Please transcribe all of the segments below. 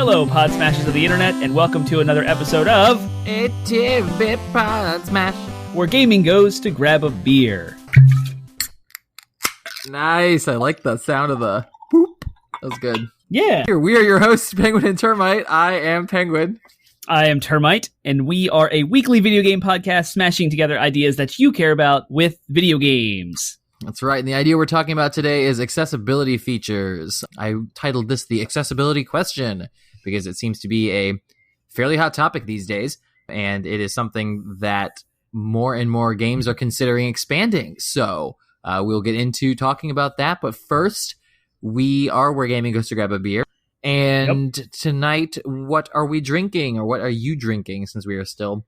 Hello, Podsmashers of the internet, and welcome to another episode of A Tidbit Podsmash, where gaming goes to grab a beer. Nice, I like the sound of the boop. That was good. Yeah. Here, we are your hosts, Penguin and Termite. I am Penguin. I am Termite, and we are a weekly video game podcast smashing together ideas that you care about with video games. That's right, and the idea we're talking about today is accessibility features. I titled this the accessibility question because it seems to be a fairly hot topic these days, and it is something that more and more games are considering expanding. So we'll get into talking about that, but first, we are Where Gaming Goes to Grab a Beer. And Tonight, what are we drinking, or what are you drinking, since we are still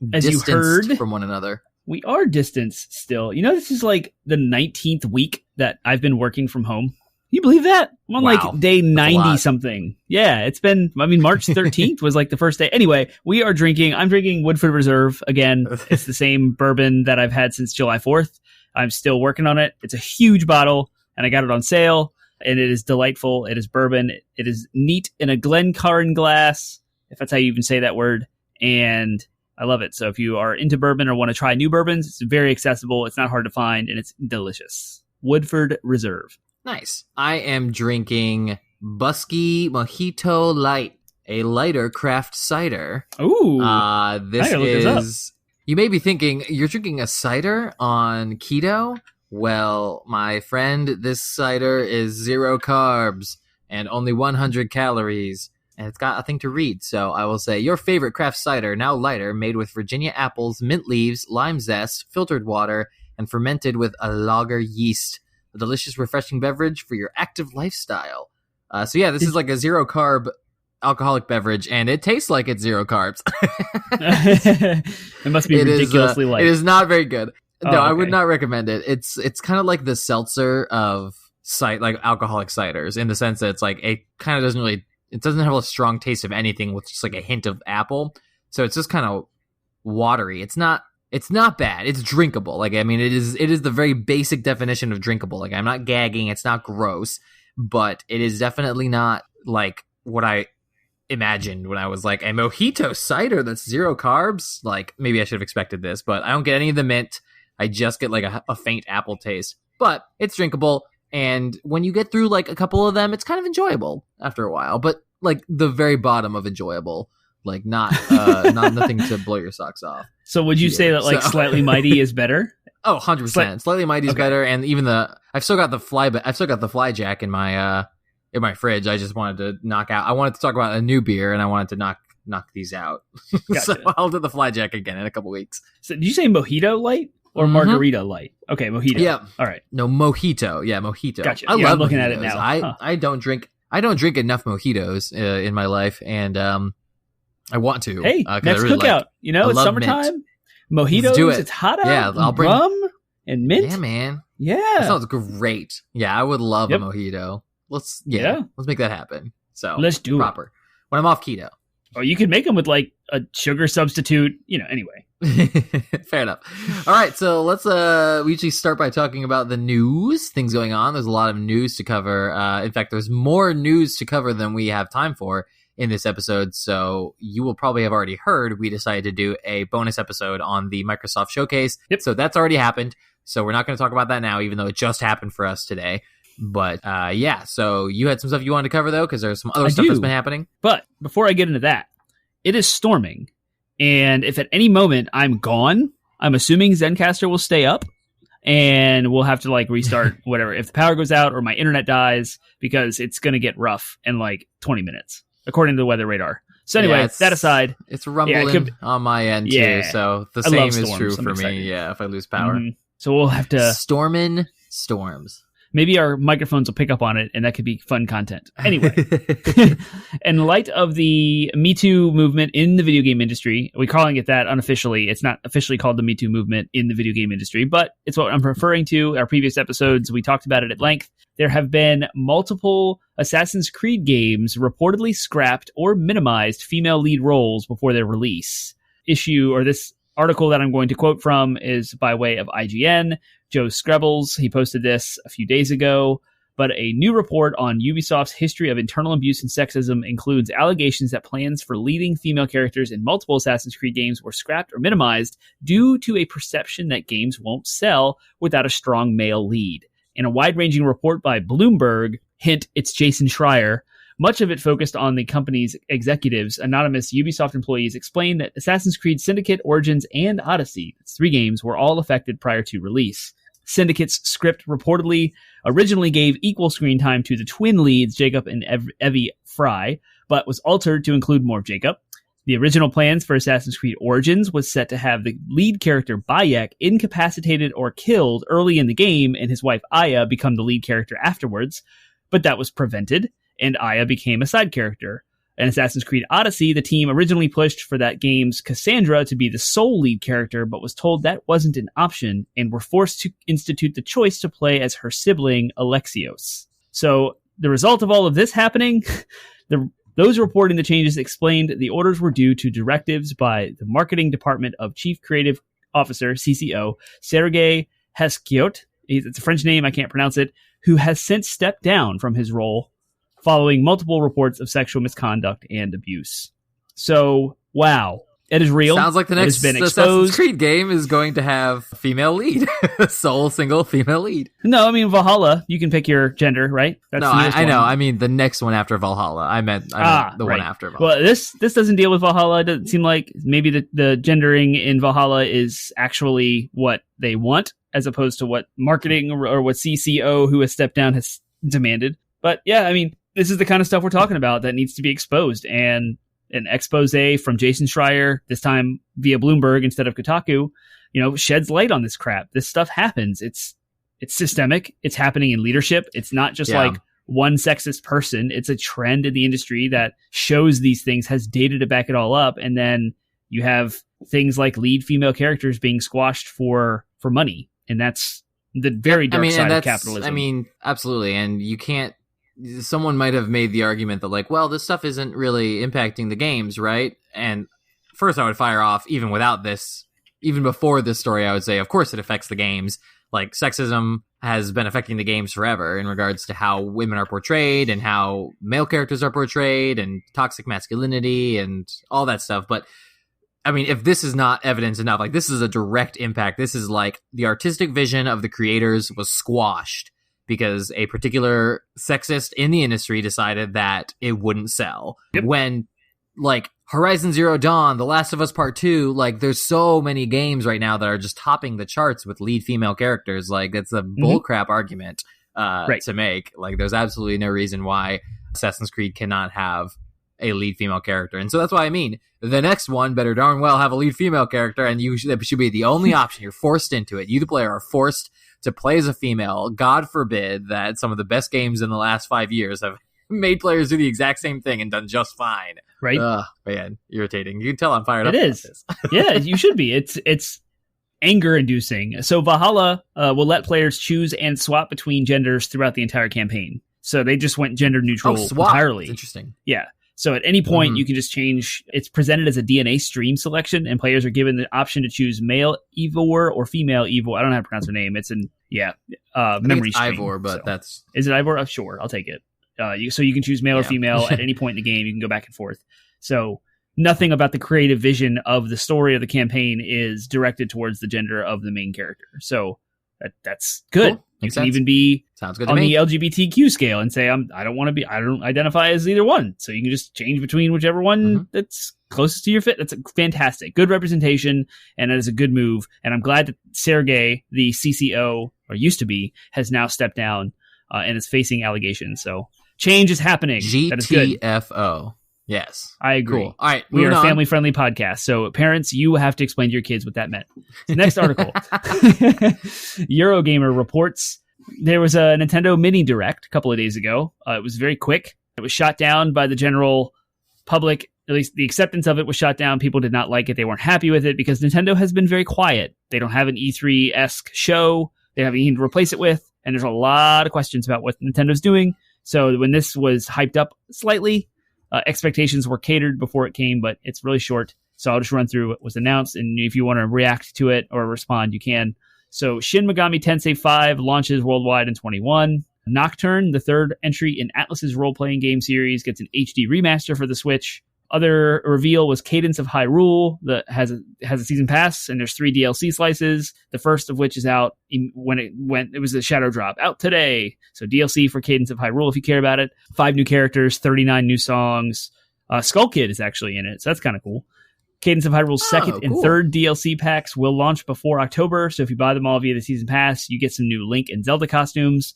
distanced from one another? We are distanced still. You know, this is like the 19th week that I've been working from home. Can you believe that? I'm on like day 90 something. Yeah, it's been, March 13th was like the first day. Anyway, I'm drinking Woodford Reserve again. It's the same bourbon that I've had since July 4th. I'm still working on it. It's a huge bottle, and I got it on sale, and it is delightful. It is bourbon. It is neat in a Glencairn glass, if that's how you even say that word, and I love it. So if you are into bourbon or want to try new bourbons, it's very accessible. It's not hard to find, and it's delicious. Woodford Reserve. Nice. I am drinking Busky Mojito Light, a lighter craft cider. Ooh. This is... You may be thinking, you're drinking a cider on keto? Well, my friend, this cider is 0 carbs and only 100 calories. And it's got a thing to read, so I will say, your favorite craft cider, now lighter, made with Virginia apples, mint leaves, lime zest, filtered water, and fermented with a lager yeast. A delicious, refreshing beverage for your active lifestyle. This is like a 0 carb alcoholic beverage, and it tastes like it's 0 carbs. It must be ridiculously light. It is not very good. No, okay. I would not recommend it. It's kind of like the seltzer of like alcoholic ciders, in the sense that it's like, it kind of doesn't really... It doesn't have a strong taste of anything with just like a hint of apple. So it's just kind of watery. It's not bad. It's drinkable. Like, I mean, it is the very basic definition of drinkable. Like, I'm not gagging. It's not gross, but it is definitely not like what I imagined when I was like, a mojito cider that's 0 carbs. Like, maybe I should have expected this, but I don't get any of the mint. I just get like a faint apple taste, but it's drinkable. And when you get through like a couple of them, it's kind of enjoyable after a while, but like the very bottom of enjoyable, like not nothing to blow your socks off. So would you say that like Slightly Mighty is better? Oh, 100%. Slightly Mighty is better. And even I've still got the fly jack in my fridge. I just wanted to knock out. I wanted to talk about a new beer, and I wanted to knock these out. Gotcha. So I'll do the fly jack again in a couple weeks. So did you say mojito light? Or margarita light. Okay, mojito. Yeah. All right. No, mojito. Yeah, mojito. Gotcha. I love I'm looking mojitos. at it now. I don't drink enough mojitos in my life, and I want to. Hey, next cookout. It's summertime. Mint. Mojitos. It's hot out. Yeah, I'll bring rum and mint. Yeah, man. Yeah, that sounds great. Yeah, I would love a mojito. Let's make that happen. So let's do proper. It when I'm off keto. Or you could make them with like a sugar substitute. Anyway. Fair enough. All right, so let's we usually start by talking about the news, things going on. There's a lot of news to cover. In fact, there's more news to cover than we have time for in this episode, so you will probably have already heard we decided to do a bonus episode on the Microsoft Showcase. Yep. So that's already happened, so we're not going to talk about that now, even though it just happened for us today. But so you had some stuff you wanted to cover, though, because there's some other stuff that's been happening. But before I get into that, it is storming. And if at any moment I'm gone, I'm assuming Zencastr will stay up, and we'll have to like restart whatever. If the power goes out or my internet dies, because it's going to get rough in like 20 minutes, according to the weather radar. So anyway, that aside. It's rumbling on my end too, so the same is true for me. Yeah, if I lose power. Mm-hmm. So we'll have to... Storms. Maybe our microphones will pick up on it, and that could be fun content. Anyway, in light of the Me Too movement in the video game industry, we're calling it that unofficially. It's not officially called the Me Too movement in the video game industry, but it's what I'm referring to. Our previous episodes, we talked about it at length. There have been multiple Assassin's Creed games reportedly scrapped or minimized female lead roles before their release. This article that I'm going to quote from is by way of IGN. Joe Screbbles, he posted this a few days ago. But a new report on Ubisoft's history of internal abuse and sexism includes allegations that plans for leading female characters in multiple Assassin's Creed games were scrapped or minimized due to a perception that games won't sell without a strong male lead. In a wide-ranging report by Bloomberg, hint, it's Jason Schreier, much of it focused on the company's executives. Anonymous Ubisoft employees explained that Assassin's Creed Syndicate, Origins, and Odyssey, its 3 games, were all affected prior to release. Syndicate's script reportedly originally gave equal screen time to the twin leads, Jacob and Evie Fry, but was altered to include more Jacob. The original plans for Assassin's Creed Origins was set to have the lead character Bayek incapacitated or killed early in the game and his wife Aya become the lead character afterwards, but that was prevented, and Aya became a side character. In Assassin's Creed Odyssey, the team originally pushed for that game's Cassandra to be the sole lead character, but was told that wasn't an option and were forced to institute the choice to play as her sibling, Alexios. So, the result of all of this happening, those reporting the changes explained the orders were due to directives by the marketing department of Chief Creative Officer, CCO, Sergei Heskiot, it's a French name, I can't pronounce it, who has since stepped down from his role following multiple reports of sexual misconduct and abuse. So, wow. It is real. Sounds like the next Assassin's Creed game is going to have female lead. Sole single female lead. No, I mean Valhalla. You can pick your gender, right? That's I know. I mean the next one after Valhalla. I meant the right. One after Valhalla. Well, this doesn't deal with Valhalla. It doesn't seem like maybe the gendering in Valhalla is actually what they want, as opposed to what marketing or what CCO who has stepped down has demanded. But yeah, I mean, this is the kind of stuff we're talking about that needs to be exposed, and an expose from Jason Schreier, this time via Bloomberg instead of Kotaku, sheds light on this crap. This stuff happens. It's systemic. It's happening in leadership. It's not just like one sexist person. It's a trend in the industry that shows these things, has data to back it all up, and then you have things like lead female characters being squashed for money, and that's the very dark side of capitalism. I mean, absolutely, and you can't. Someone might have made the argument that, like, well, this stuff isn't really impacting the games, right? And first I would fire off, even without this, even before this story, I would say, of course it affects the games. Like, sexism has been affecting the games forever in regards to how women are portrayed and how male characters are portrayed and toxic masculinity and all that stuff. But, I mean, if this is not evidence enough, like, this is a direct impact. This is like the artistic vision of the creators was squashed because a particular sexist in the industry decided that it wouldn't sell. Yep. When, like, Horizon Zero Dawn, The Last of Us Part 2, like, there's so many games right now that are just topping the charts with lead female characters. Like, it's a bullcrap argument to make. Like, there's absolutely no reason why Assassin's Creed cannot have a lead female character. And so that's why I mean, the next one better darn well have a lead female character, and that should be the only option. You're forced into it. You, the player, are forced to play as a female. God forbid that some of the best games in the last 5 years have made players do the exact same thing and done just fine. Right? Man, irritating. You can tell I'm fired up. It is. Yeah, you should be. It's anger-inducing. So Valhalla will let players choose and swap between genders throughout the entire campaign. So they just went gender neutral entirely. That's interesting. Yeah. So at any point, you can just change. It's presented as a DNA stream selection, and players are given the option to choose male Ivor or female Ivor. I don't know how to pronounce her name. It's memory stream. Ivor, but that's... Is it Ivor? Sure, I'll take it. So you can choose male or female at any point in the game. You can go back and forth. So nothing about the creative vision of the story of the campaign is directed towards the gender of the main character. So that's good. Cool. You can even be Sounds good on to me. the LGBTQ scale and say, I don't identify as either one. So you can just change between whichever one that's closest to your fit. That's fantastic. Good representation, and that is a good move. And I'm glad that Sergey, the CCO, or used to be, has now stepped down and is facing allegations. So change is happening. That is good. GTFO. Yes. I agree. Cool. All right. We are a family-friendly podcast. So parents, you have to explain to your kids what that meant. Next article. Eurogamer reports there was a Nintendo Mini Direct a couple of days ago. It was very quick. It was shot down by the general public. At least the acceptance of it was shot down. People did not like it. They weren't happy with it because Nintendo has been very quiet. They don't have an E3-esque show. They have anything to replace it with. And there's a lot of questions about what Nintendo's doing. So when this was hyped up slightly, expectations were catered before it came, but it's really short. So I'll just run through what was announced, and if you want to react to it or respond, you can. So Shin Megami Tensei 5 launches worldwide in 21. Nocturne, the third entry in Atlus's role-playing game series, gets an HD remaster for the Switch. Other reveal was Cadence of Hyrule that has a season pass, and there's 3 DLC slices. The first of which is out when it was a shadow drop out today. So DLC for Cadence of Hyrule if you care about it. 5 new characters, 39 new songs. Skull Kid is actually in it, so that's kind of cool. Cadence of Hyrule's second and third DLC packs will launch before October, so if you buy them all via the season pass, you get some new Link and Zelda costumes.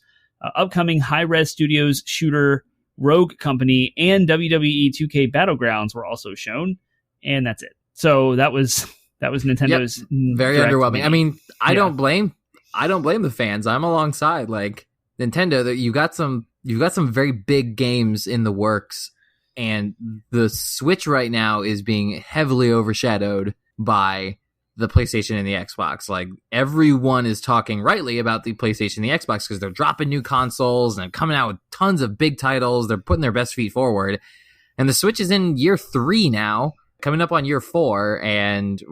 Upcoming Hi-Res Studios shooter Rogue Company and WWE 2K Battlegrounds were also shown, and that's it. So that was Nintendo's very underwhelming. I mean, I don't blame the fans. I'm alongside like Nintendo. That you've got some very big games in the works, and the Switch right now is being heavily overshadowed by the PlayStation and the Xbox. Like, everyone is talking rightly about the PlayStation and the Xbox because they're dropping new consoles and coming out with tons of big titles. They're putting their best feet forward. And the Switch is in year 3 now, coming up on year 4. And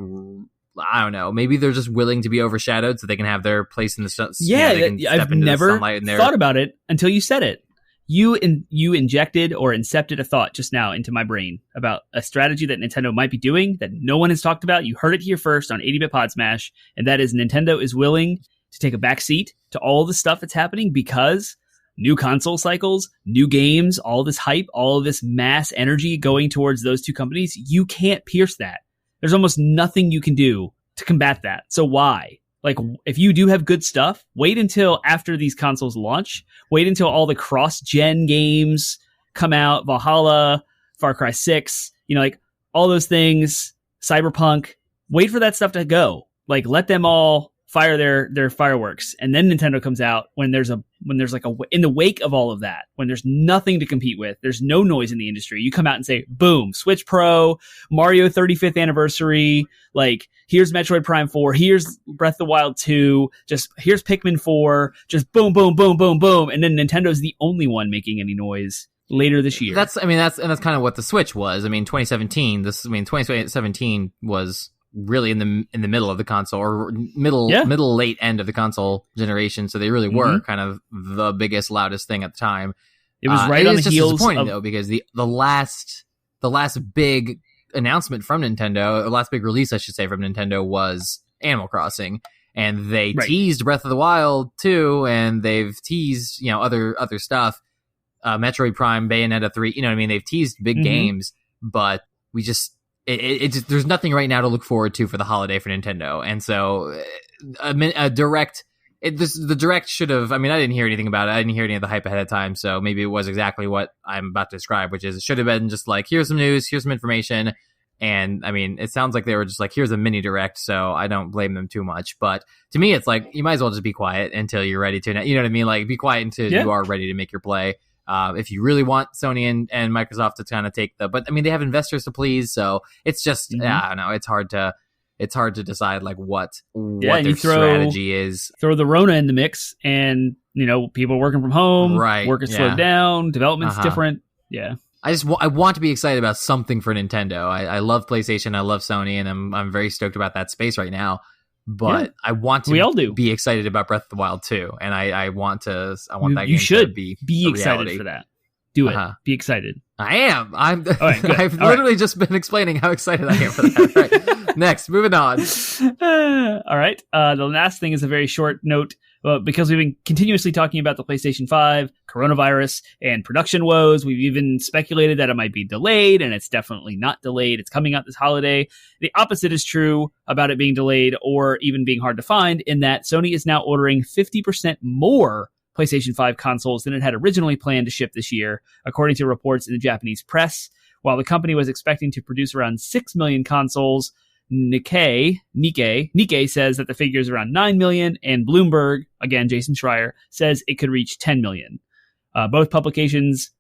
I don't know, maybe they're just willing to be overshadowed so they can have their place in the sun. I've never thought about it until you said it. You injected or incepted a thought just now into my brain about a strategy that Nintendo might be doing that no one has talked about. You heard it here first on 80-Bit Podsmash, and that is Nintendo is willing to take a back seat to all the stuff that's happening because new console cycles, new games, all this hype, all of this mass energy going towards those two companies. You can't pierce that. There's almost nothing you can do to combat that. So why? Like, if you do have good stuff, wait until after these consoles launch. Wait until all the cross-gen games come out. Valhalla, Far Cry 6, like all those things, Cyberpunk. Wait for that stuff to go. Like, let them all fire their fireworks. And then Nintendo comes out when there's in the wake of all of that, when there's nothing to compete with, there's no noise in the industry. You come out and say, boom, Switch Pro, Mario 35th anniversary, like, here's Metroid Prime 4, here's Breath of the Wild 2, just here's Pikmin 4, just boom, boom, boom, boom, boom. And then Nintendo's the only one making any noise later this year. That's kind of what the Switch was. I mean, 2017 was really in the middle of the console, or middle late end of the console generation. So they really were kind of the biggest, loudest thing at the time. It was right on the heels. It's disappointing though, because the last big announcement from Nintendo, the last big release, I should say, from Nintendo was Animal Crossing, and they teased Breath of the Wild 2, and they've teased other stuff, Metroid Prime, Bayonetta 3. They've teased big games, but we just. It just, there's nothing right now to look forward to for the holiday for Nintendo, and so a direct. The direct should have. I mean, I didn't hear anything about it. I didn't hear any of the hype ahead of time, so maybe it was exactly what I'm about to describe, which is it should have been just like, here's some news, here's some information, and I mean, it sounds like they were just like, here's a mini direct, so I don't blame them too much. But to me, it's like, you might as well just be quiet until you're ready to. You know what I mean? Like, be quiet until you are ready to make your play. If you really want Sony and Microsoft to kind of take but I mean, they have investors to please, so it's just I don't know, it's hard to decide like what their strategy is. Throw the Rona in the mix, and people working from home, work is slowed down, development's different. Yeah, I want to be excited about something for Nintendo. I love PlayStation, I love Sony, and I'm very stoked about that space right now. But I want to be excited about Breath of the Wild too, and I want that game to be excited for that. Do it. Be excited. I am. I've literally just been explaining how excited I am for that. Right. Next, moving on. All right. The last thing is a very short note. Because we've been continuously talking about the PlayStation 5, coronavirus, and production woes. We've even speculated that it might be delayed, and it's definitely not delayed. It's coming out this holiday. The opposite is true about it being delayed or even being hard to find, in that Sony is now ordering 50% more PlayStation 5 consoles than it had originally planned to ship this year, according to reports in the Japanese press. While the company was expecting to produce around 6 million consoles, Nikkei says that the figure is around 9 million, and Bloomberg, again Jason Schreier, says it could reach 10 million. Both publications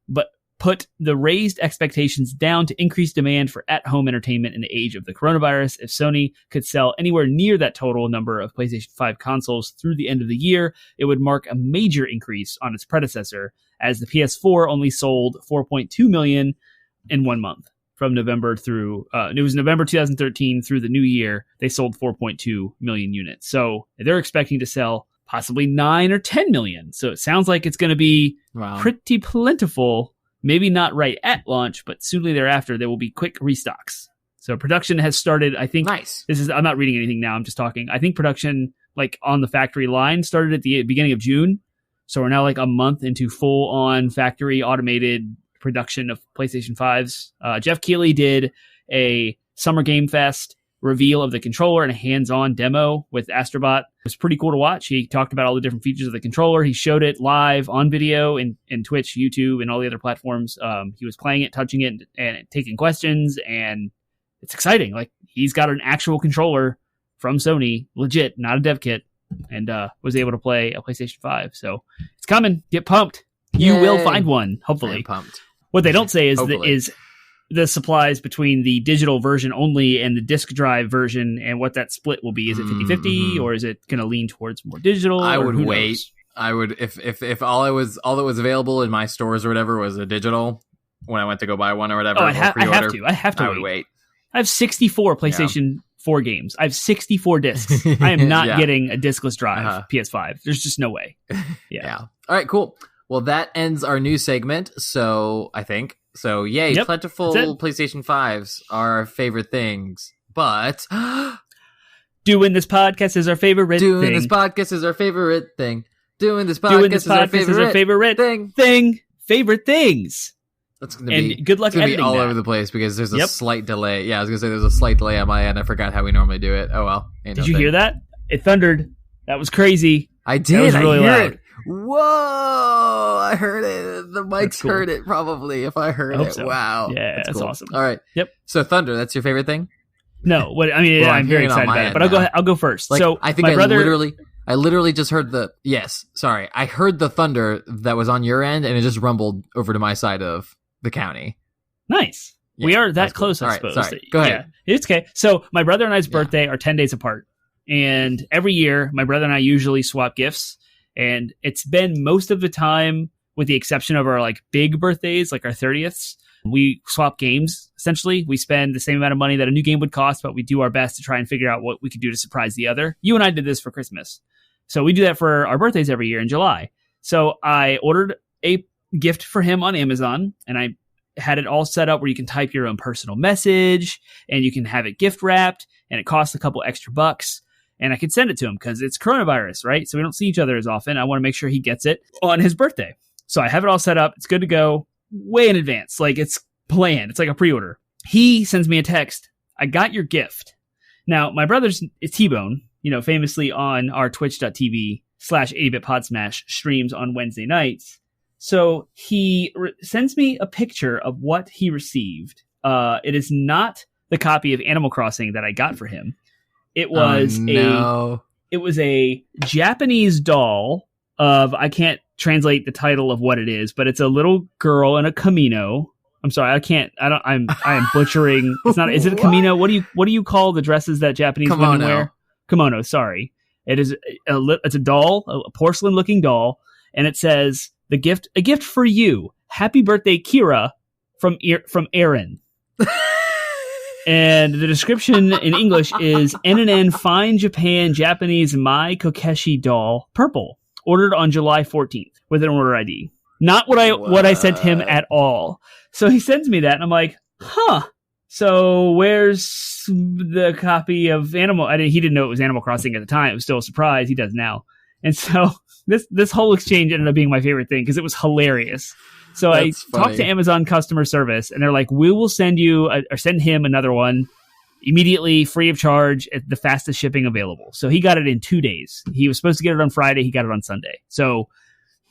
put the raised expectations down to increased demand for at-home entertainment in the age of the coronavirus. If Sony could sell anywhere near that total number of PlayStation 5 consoles through the end of the year, it would mark a major increase on its predecessor, as the PS4 only sold 4.2 million in 1 month. From November through, it was November 2013 through the new year, they sold 4.2 million units. So they're expecting to sell possibly 9 or 10 million. So it sounds like it's going to be pretty plentiful. Maybe not right at launch, but soonly thereafter, there will be quick restocks. So production has started, I think. Nice. I'm not reading anything now. I'm just talking. I think production, like on the factory line, started at the beginning of June. So we're now like a month into full on factory automated production of PlayStation 5s. Jeff Keighley did a Summer Game Fest reveal of the controller and a hands-on demo with Astrobot. It was pretty cool to watch. He talked about all the different features of the controller. He showed it live on video in Twitch, YouTube, and all the other platforms. He was playing it, touching it, and taking questions, and it's exciting. Like, he's got an actual controller from Sony, legit, not a dev kit, and was able to play a PlayStation 5. So it's coming. Get pumped. You will find one, hopefully. I'm pumped. What they don't say is the supplies between the digital version only and the disc drive version, and what that split will be. Is it 50-50 or is it going to lean towards more digital? I would wait. I would, if all that was available in my stores or whatever was a digital when I went to go buy one or whatever. I have to. I would wait. I have 64 PlayStation 4 games. I have 64 discs. I am not getting a discless drive PS5. There's just no way. Yeah. All right, cool. Well, that ends our new segment. So I think. So, yay, plentiful PlayStation 5s are our favorite things. But doing this podcast is our favorite thing. Doing this podcast is our favorite thing. Doing this podcast is our favorite thing. Favorite things. That's going to be good luck editing all over the place because there's a slight delay. Yeah, I was going to say there's a slight delay on my end. I forgot how we normally do it. Oh, well. Did you hear that? It thundered. That was crazy. I did. That was really loud. Whoa! I heard it. The mics heard it probably. If I heard it, so. Wow, yeah, that's cool. Awesome. All right. Yep. So thunder, that's your favorite thing? No, I'm very excited about it. But I'll go first. Like, so I think I literally just heard I heard the thunder that was on your end, and it just rumbled over to my side of the county. Nice. Yeah, we are that close, cool. I suppose. Right, sorry. Go ahead. Yeah, it's okay. So my brother and I's birthday are 10 days apart, and every year my brother and I usually swap gifts. And it's been most of the time, with the exception of our like big birthdays, like our 30ths, we swap games. Essentially, we spend the same amount of money that a new game would cost, but we do our best to try and figure out what we could do to surprise the other. You and I did this for Christmas. So we do that for our birthdays every year in July. So I ordered a gift for him on Amazon, and I had it all set up where you can type your own personal message and you can have it gift wrapped, and it costs a couple extra bucks. And I could send it to him because it's coronavirus, right? So we don't see each other as often. I want to make sure he gets it on his birthday. So I have it all set up. It's good to go way in advance. Like, it's planned. It's like a pre-order. He sends me a text. I got your gift. Now, my brother's T-Bone, famously on our twitch.tv/8bit Podsmash streams on Wednesday nights. So he sends me a picture of what he received. It is not the copy of Animal Crossing that I got for him. It was a Japanese doll of, I can't translate the title of what it is, but it's a little girl in a kimono. I'm sorry, I am butchering. It's not, is it a kimono? What do you call the dresses that Japanese women wear? Kimono, sorry. It is it's a doll, a porcelain looking doll, and it says a gift for you. Happy birthday, Kira, from Aaron. And the description in English is NNN Fine Japan Japanese Mai Kokeshi doll, purple, ordered on July 14th with an order ID. Not what I sent him at all. So he sends me that, and I'm like, huh. So where's the copy of Animal? He didn't know it was Animal Crossing at the time. It was still a surprise. He does now. And so this whole exchange ended up being my favorite thing because it was hilarious. So that's funny. Talked to Amazon customer service, and they're like, we will send you or send him another one immediately, free of charge, at the fastest shipping available. So he got it in 2 days. He was supposed to get it on Friday. He got it on Sunday. So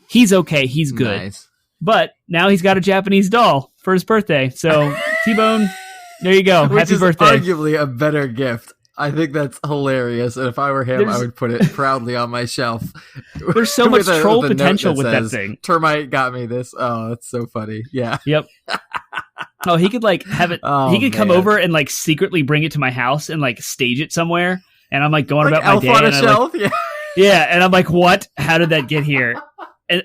he's okay. He's good. Nice. But now he's got a Japanese doll for his birthday. So T-Bone, there you go. Happy birthday. Arguably a better gift. I think that's hilarious. And if I were him, I would put it proudly on my shelf. There's so much troll potential with that thing. Termite got me this. Oh, that's so funny. Yeah. Yep. Oh, he could have it. He could come over and secretly bring it to my house and stage it somewhere. And I'm going about my day. On a shelf? Yeah. And I'm like, what? How did that get here?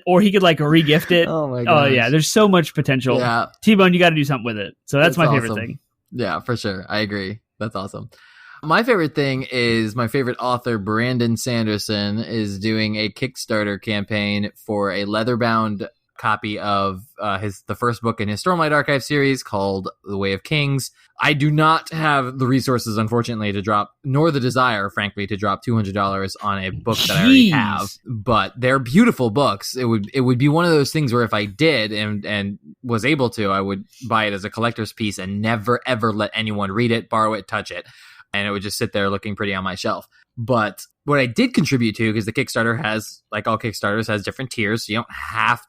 Or he could re-gift it. Oh my god. Oh yeah. There's so much potential. Yeah. T-Bone, you got to do something with it. So that's my favorite thing. Yeah, for sure. I agree. That's awesome. My favorite thing is my favorite author, Brandon Sanderson, is doing a Kickstarter campaign for a leather-bound copy of the first book in his Stormlight Archive series called The Way of Kings. I do not have the resources, unfortunately, to drop, nor the desire, frankly, to drop $200 on a book that I already have. But they're beautiful books. It would be one of those things where if I did and was able to, I would buy it as a collector's piece and never, ever let anyone read it, borrow it, touch it. And it would just sit there looking pretty on my shelf. But what I did contribute to, because the Kickstarter has, like all Kickstarters, has different tiers. So you don't have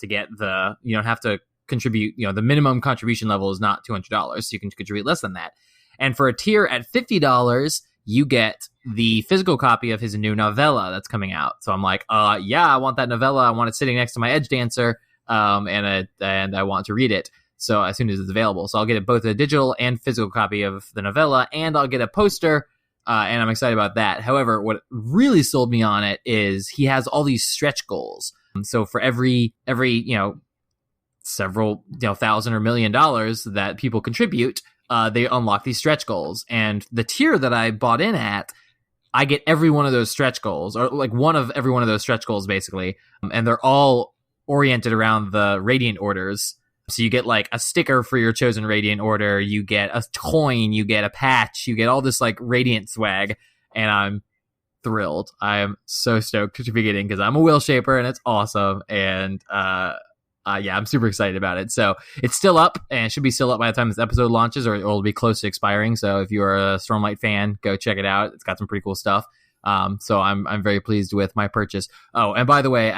to contribute, the minimum contribution level is not $200. So you can contribute less than that. And for a tier at $50, you get the physical copy of his new novella that's coming out. So I'm like, I want that novella. I want it sitting next to my Edge Dancer. And I want to read it. So as soon as it's available. So I'll get both a digital and physical copy of the novella, and I'll get a poster, and I'm excited about that. However, what really sold me on it is he has all these stretch goals. So for every several thousand or $1 million that people contribute, they unlock these stretch goals. And the tier that I bought in at, I get every one of those stretch goals, or like one of every one of those stretch goals, basically. And they're all oriented around the Radiant Orders. So you get like a sticker for your chosen Radiant Order, you get a coin, you get a patch, you get all this like Radiant swag, and I'm thrilled. I am so stoked to be getting, because I'm a wheel shaper and it's awesome, and I'm super excited about it. So it's still up, and it should be still up by the time this episode launches, or it'll be close to expiring. So if you're a Stormlight fan, go check it out. It's got some pretty cool stuff. So I'm very pleased with my purchase. Oh, and by the way,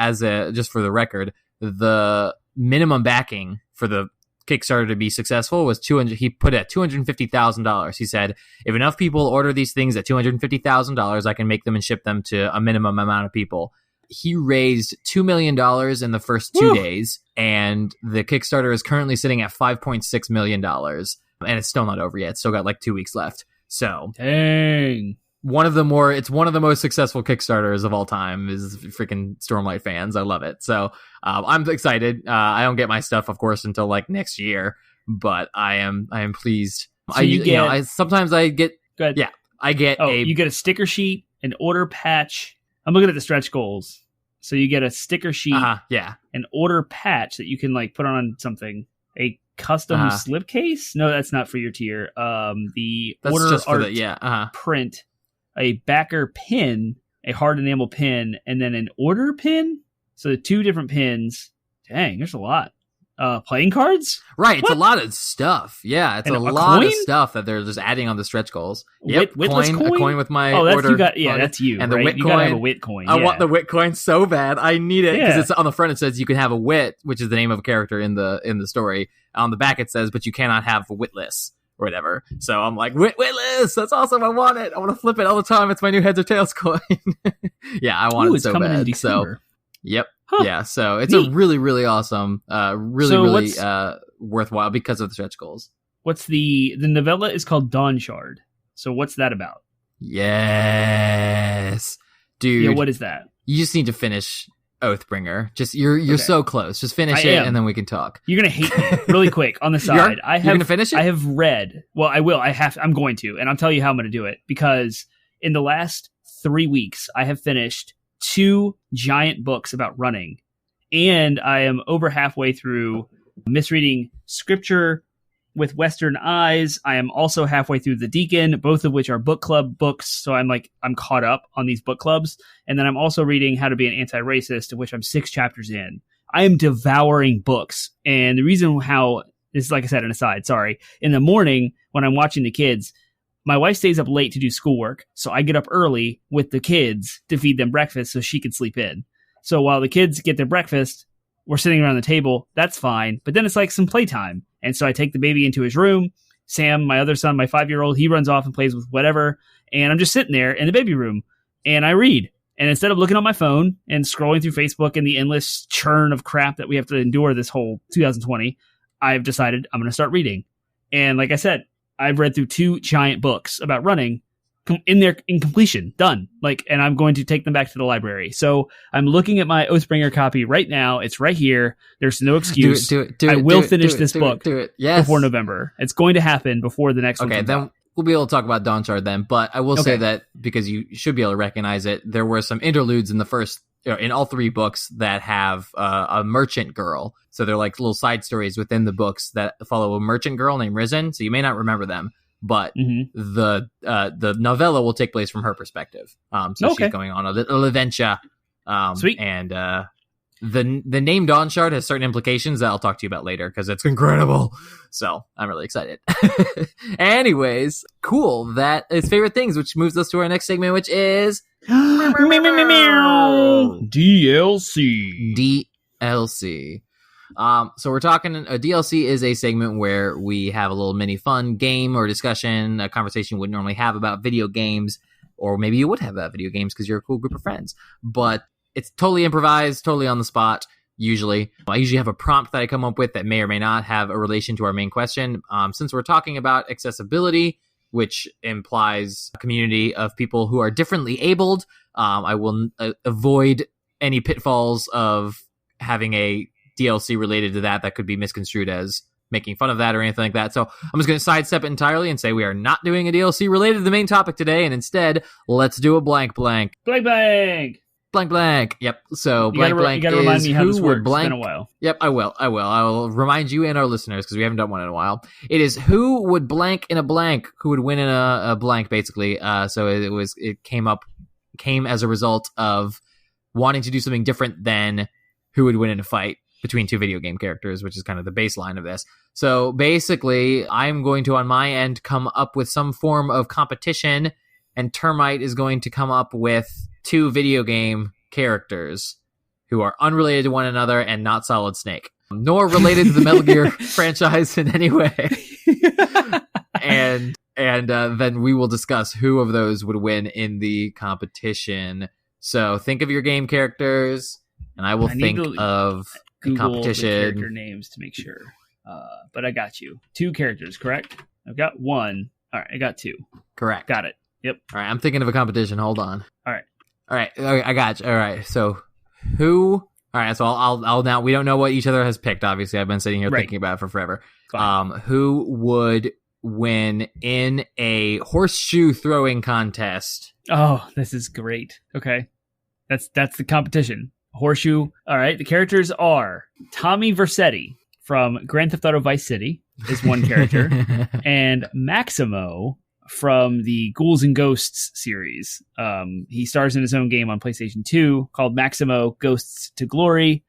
just for the record, the minimum backing for the Kickstarter to be successful was he put it at $250,000. He said, if enough people order these things at $250,000, I can make them and ship them to a minimum amount of people. He raised $2 million in the first 2 days, and the Kickstarter is currently sitting at $5.6 million, and it's still not over yet. It's still got like 2 weeks left. So dang. It's one of the most successful Kickstarters of all time is freaking Stormlight fans. I love it. So I'm excited. I don't get my stuff, of course, until like next year, but I am pleased. So you get a sticker sheet, an order patch. I'm looking at the stretch goals. So you get a sticker sheet, an order patch that you can like put on something, a custom slipcase. No, that's not for your tier. The that's order just for art print. A backer pin, a hard enamel pin, and then an order pin. So 2 different pins. Dang, there's a lot. Playing cards? Right, it's a lot of stuff. Yeah, it's a lot of stuff that they're just adding on the stretch goals. Yep, Witless coin? A coin with my order. You that's you. And right? the wit you coin. Gotta have a wit coin. I want the wit coin so bad. I need it because it's on the front. It says you can have a wit, which is the name of a character in the story. On the back it says, but you cannot have a witless. Or whatever. So I'm like, Witless, that's awesome. I want it. I want to flip it all the time. It's my new Heads or Tails coin. Yeah, I want it so bad. So, yep. Huh. Yeah, so it's a really, really awesome, really worthwhile because of the stretch goals. What's the novella is called Dawn Shard. So what's that about? Yes. Dude. Yeah, what is that? You just need to finish Oathbringer. Just you're so close. Just finish it and then we can talk. You're gonna hate me really quick on the side. You're gonna finish it? I have read. Well, I will. I'm going to, and I'll tell you how I'm gonna do it, because in the last 3 weeks I have finished 2 giant books about running, and I am over halfway through Misreading Scripture with Western Eyes. I am also halfway through The Deacon, both of which are book club books. So I'm caught up on these book clubs. And then I'm also reading How to Be an Anti-Racist, of which I'm 6 chapters in. I am devouring books. And the reason how this is, like I said, an aside, sorry. In the morning when I'm watching the kids, my wife stays up late to do schoolwork. So I get up early with the kids to feed them breakfast so she can sleep in. So while the kids get their breakfast, we're sitting around the table. That's fine. But then it's like some playtime. And so I take the baby into his room. Sam, my other son, my 5-year-old, he runs off and plays with whatever. And I'm just sitting there in the baby room and I read. And instead of looking on my phone and scrolling through Facebook and the endless churn of crap that we have to endure this whole 2020, I've decided I'm going to start reading. And like I said, I've read through 2 giant books about running in completion, done. And I'm going to take them back to the library. So I'm looking at my Oathbringer copy right now. It's right here. There's no excuse. I will finish this book Yes. before November. It's going to happen before the next one. Okay, then we'll be able to talk about Uncharted then. But I will say that because you should be able to recognize it, there were some interludes in all 3 books that have a merchant girl. So they're like little side stories within the books that follow a merchant girl named Risen. So you may not remember them, but the novella will take place from her perspective. So she's going on a little adventure. Sweet. And the name Dawnshard has certain implications that I'll talk to you about later because it's incredible. So I'm really excited. Anyways, cool. That is favorite things, which moves us to our next segment, which is DLC. DLC. So we're talking, a DLC is a segment where we have a little mini fun game or discussion, a conversation you wouldn't normally have about video games, or maybe you would have about video games because you're a cool group of friends, but it's totally improvised, totally on the spot. Usually, I usually have a prompt that I come up with that may or may not have a relation to our main question. Since we're talking about accessibility, which implies a community of people who are differently abled, I will avoid any pitfalls of having a DLC related to that could be misconstrued as making fun of that or anything like that. So I'm just going to sidestep it entirely and say we are not doing a DLC related to the main topic today, and instead, let's do a blank blank. Blank blank! Blank blank. Yep. So blank blank is remind me how who this would works. blank. It's been a while. Yep, I will. I will remind you and our listeners because we haven't done one in a while. It is who would blank in a blank, who would win in a blank, basically. So it came as a result of wanting to do something different than who would win in a fight between 2 video game characters, which is kind of the baseline of this. So basically, I'm going to, on my end, come up with some form of competition, and Termite is going to come up with 2 video game characters who are unrelated to one another and not Solid Snake, nor related to the Metal Gear franchise in any way. and then we will discuss who of those would win in the competition. So think of your game characters, and I will think of the competition. The character names to make sure. But I got you. 2 characters, correct? I've got 1. All right, I got 2. Correct. Got it. Yep. All right, I'm thinking of a competition. Hold on. All right, I got you. All right, so who? All right, so I'll now. We don't know what each other has picked. Obviously, I've been sitting here thinking about it for forever. Who would win in a horseshoe throwing contest? Oh, this is great. Okay, that's the competition. Horseshoe. All right, the characters are Tommy Vercetti from Grand Theft Auto Vice City is one character, and Maximo from the Ghouls and Ghosts series. He stars in his own game on PlayStation 2 called Maximo Ghosts to Glory,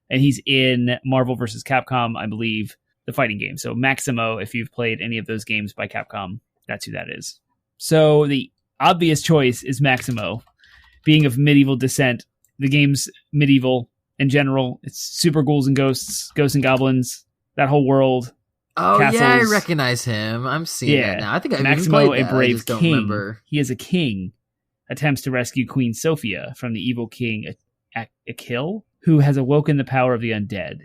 and he's in Marvel vs. Capcom, I believe, the fighting game. So Maximo, if you've played any of those games by Capcom, that's who that is. So the obvious choice is Maximo. Being of medieval descent, the game's medieval in general. It's super ghouls and ghosts, ghosts and goblins, that whole world. Oh, castles. Yeah, I recognize him. I'm seeing that now. I think I Maximo, played that. a brave I just don't king. remember. He is a king, attempts to rescue Queen Sophia from the evil king Akil, who has awoken the power of the undead.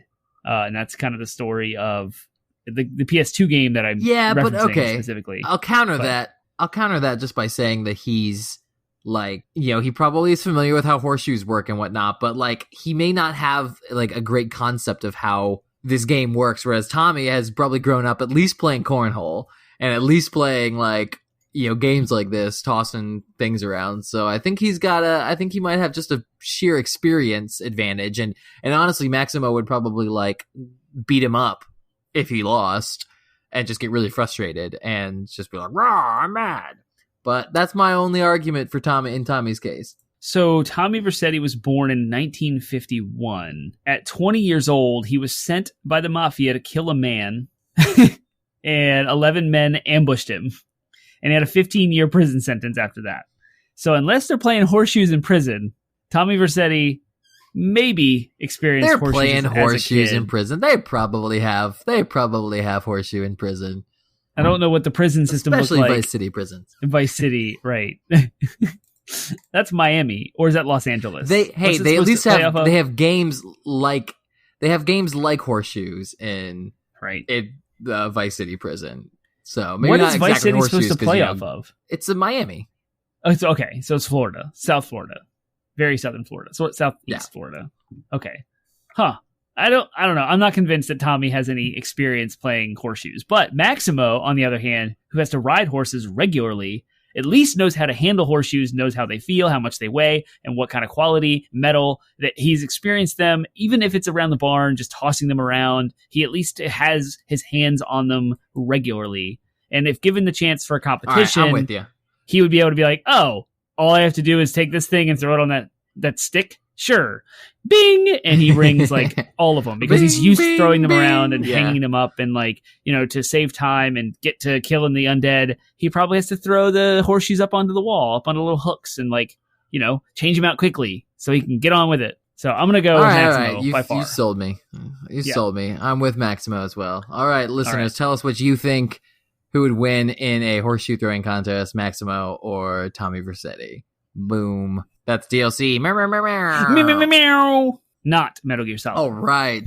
And that's kind of the story of the PS2 game that I'm referencing specifically. I'll counter that just by saying that he's like, he probably is familiar with how horseshoes work and whatnot, but like he may not have like a great concept of how this game works, whereas Tommy has probably grown up at least playing cornhole and at least playing like, games like this, tossing things around. So I think he might have just a sheer experience advantage. And honestly, Maximo would probably like beat him up if he lost and just get really frustrated and just be like, "Rah, I'm mad." But that's my only argument for Tommy in Tommy's case. So Tommy Vercetti was born in 1951. At 20 years old, he was sent by the mafia to kill a man, and 11 men ambushed him, and he had a 15-year prison sentence after that. So unless they're playing horseshoes in prison, Tommy Vercetti maybe experienced they're horseshoes playing as horseshoes a kid. in prison. They probably have horseshoe in prison. I don't know what the prison system looks like. Especially Vice City prisons. Vice City, right. That's Miami, or is that Los Angeles? They at least have games like horseshoes in the Vice City prison. So maybe what not is Vice exactly City supposed to play off of? of? It's in Miami. Oh, it's okay. So it's Florida, South Florida, very southern Florida. So it's southeast Florida. Okay, huh? I don't know. I'm not convinced that Tommy has any experience playing horseshoes. But Maximo, on the other hand, who has to ride horses regularly, at least knows how to handle horseshoes, knows how they feel, how much they weigh, and what kind of quality, metal, that he's experienced them. Even if it's around the barn, just tossing them around, he at least has his hands on them regularly. And if given the chance for a competition, I'm with you. He would be able to be like, oh, all I have to do is take this thing and throw it on that stick. Sure. Bing! And he rings like all of them because he's used to throwing them around and hanging them up, and like, to save time and get to killing the undead, he probably has to throw the horseshoes up onto the wall, up onto little hooks, and like, change them out quickly so he can get on with it. So I'm going to go with Maximo by far. You sold me. Sold me. I'm with Maximo as well. All right, listeners, tell us what you think. Who would win in a horseshoe throwing contest, Maximo or Tommy Vercetti? Boom. That's DLC. Meow, meow, meow, meow. Meow, meow, meow, meow. Not Metal Gear Solid. All right.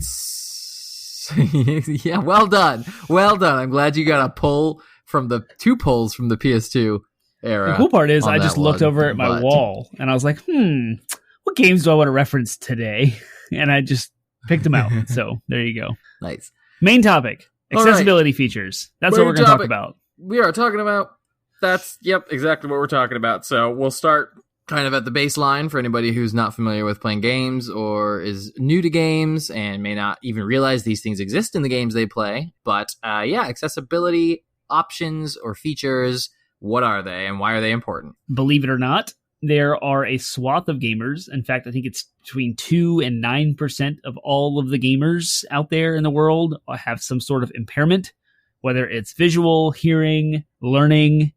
Yeah, well done. Well done. I'm glad you got two pulls from the PS2 era. The cool part is I just looked over at my wall and I was like, what games do I want to reference today? And I just picked them out. So there you go. Nice. Main topic. Accessibility features. That's what we're going to talk about. We are talking about... That's, exactly what we're talking about. So we'll start kind of at the baseline for anybody who's not familiar with playing games or is new to games and may not even realize these things exist in the games they play. But accessibility options or features, what are they and why are they important? Believe it or not, there are a swath of gamers. In fact, I think it's between 2 and 9% of all of the gamers out there in the world have some sort of impairment, whether it's visual, hearing, learning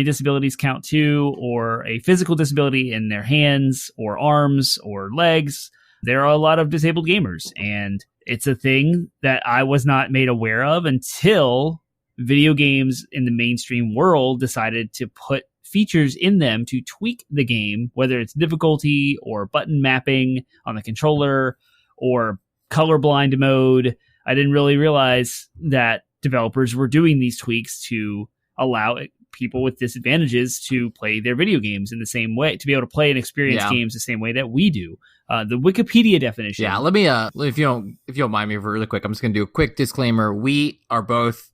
disabilities count too, or a physical disability in their hands or arms or legs. There are a lot of disabled gamers, and it's a thing that I was not made aware of until video games in the mainstream world decided to put features in them to tweak the game, whether it's difficulty or button mapping on the controller or colorblind mode. I didn't really realize that developers were doing these tweaks to allow people with disadvantages to play their video games in the same way, to be able to play and experience games the same way that we do. The Wikipedia definition. Yeah, let me, if you don't mind me for really quick, I'm just going to do a quick disclaimer. We are both,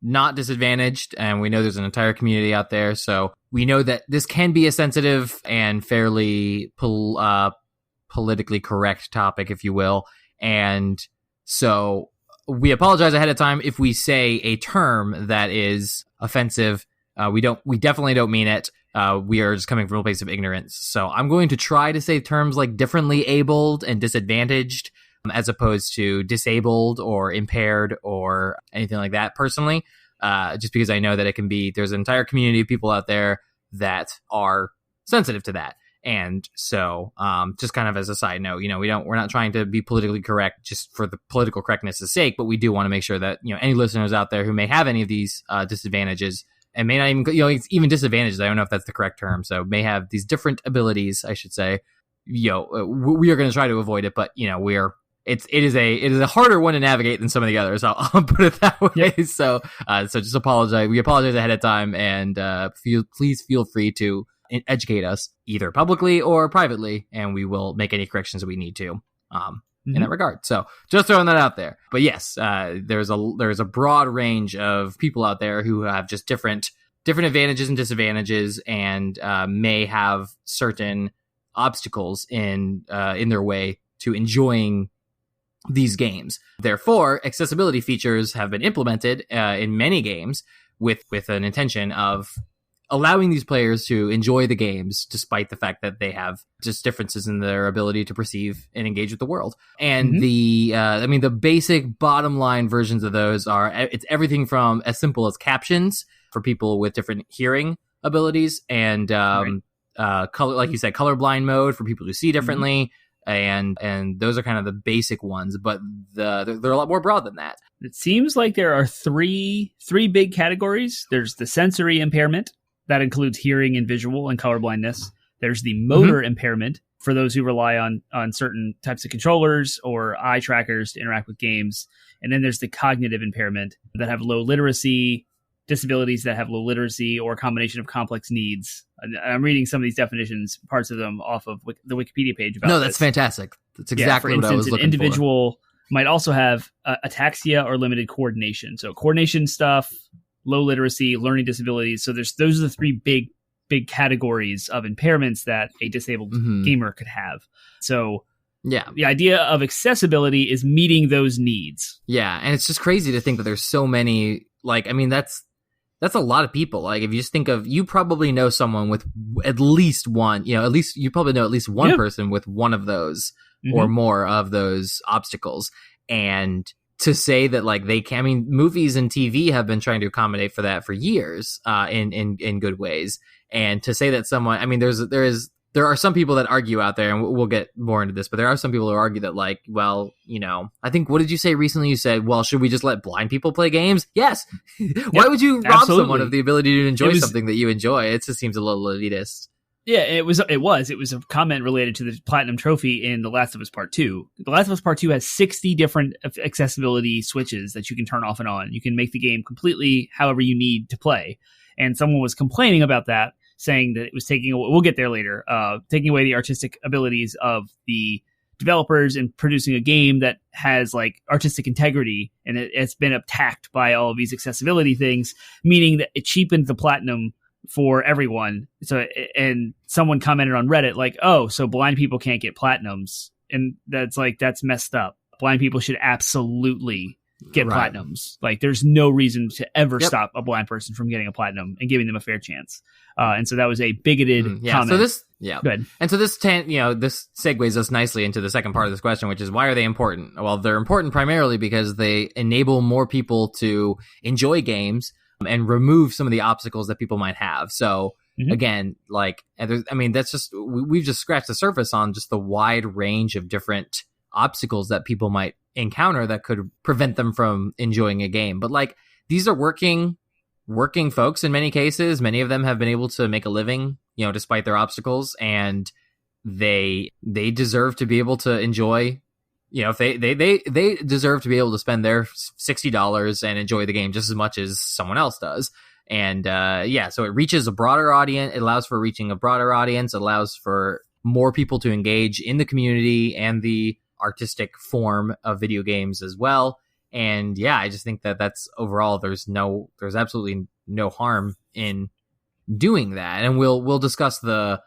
not disadvantaged, and we know there's an entire community out there, so we know that this can be a sensitive and fairly politically correct topic, if you will, and so we apologize ahead of time if we say a term that is offensive. We definitely don't mean it. We are just coming from a place of ignorance. So I'm going to try to say terms like differently abled and disadvantaged, as opposed to disabled or impaired or anything like that personally, just because I know that it can be, there's an entire community of people out there that are sensitive to that. And so, just kind of as a side note, we're not trying to be politically correct just for the political correctness' sake, but we do want to make sure that, any listeners out there who may have any of these disadvantages and may not even, even disadvantages, I don't know if that's the correct term, so may have these different abilities, I should say, we are going to try to avoid it, but, it is a harder one to navigate than some of the others. I'll put it that way. Yep. So just apologize. We apologize ahead of time, and please feel free to educate us either publicly or privately, and we will make any corrections that we need to in that regard. So just throwing that out there. But yes, there's a broad range of people out there who have just different advantages and disadvantages, and may have certain obstacles in their way to enjoying these games. Therefore, accessibility features have been implemented in many games with an intention of allowing these players to enjoy the games despite the fact that they have just differences in their ability to perceive and engage with the world. And the basic bottom line versions of those are, it's everything from as simple as captions for people with different hearing abilities, and color, like you said, colorblind mode for people who see differently. And those are kind of the basic ones, but they're a lot more broad than that. It seems like there are three big categories. There's the sensory impairment. That includes hearing and visual and colorblindness. There's the motor impairment for those who rely on certain types of controllers or eye trackers to interact with games. And then there's the cognitive impairment that have low literacy, disabilities that have low literacy, or a combination of complex needs, I'm reading some of these definitions, parts of them off of the Wikipedia page about that's fantastic. That's exactly for what instance, I was looking for. An individual might also have ataxia or limited coordination. So coordination stuff, low literacy, learning disabilities. So those are the three big categories of impairments that a disabled gamer could have. So yeah, the idea of accessibility is meeting those needs. Yeah, and it's just crazy to think that there's so many. Like, I mean, that's a lot of people. Like, if you just think of, you probably know someone with at least one. You know, at least you probably know at least one person with one of those or more of those obstacles. And to say that, like, they can, I mean, movies and TV have been trying to accommodate for that for years, in good ways. And to say that someone, I mean, there are some people that argue out there, and we'll get more into this, but there are some people who argue that, like, well, you know, I think, what did you say recently? You said, well, should we just let blind people play games? Yes. Why would you rob someone of the ability to enjoy something that you enjoy? It just seems a little elitist. Yeah, it was a comment related to the Platinum Trophy in The Last of Us Part 2. The Last of Us Part 2 has 60 different accessibility switches that you can turn off and on. You can make the game completely however you need to play. And someone was complaining about that, saying that it was we'll get there later, taking away the artistic abilities of the developers and producing a game that has, like, artistic integrity, and it's been attacked by all of these accessibility things, meaning that it cheapened the Platinum for everyone. So, and someone commented on Reddit, like, oh, so blind people can't get Platinums, and that's messed up. Blind people should absolutely get Platinums. Like, there's no reason to ever stop a blind person from getting a Platinum and giving them a fair chance. And so that was a bigoted comment. So this, good. And so this, this segues us nicely into the second part of this question, which is, why are they important? Well, they're important primarily because they enable more people to enjoy games and remove some of the obstacles that people might have. So again, like, I mean, that's just, we've just scratched the surface on just the wide range of different obstacles that people might encounter that could prevent them from enjoying a game. But, like, these are working folks in many cases. Many of them have been able to make a living, you know, despite their obstacles, and they deserve to be able to enjoy, you know, if they deserve to be able to spend their $60 and enjoy the game just as much as someone else does. And so it reaches a broader audience. It allows for reaching a broader audience. It allows for more people to engage in the community and the artistic form of video games as well. And yeah, I just think that that's overall, there's absolutely no harm in doing that. And we'll discuss the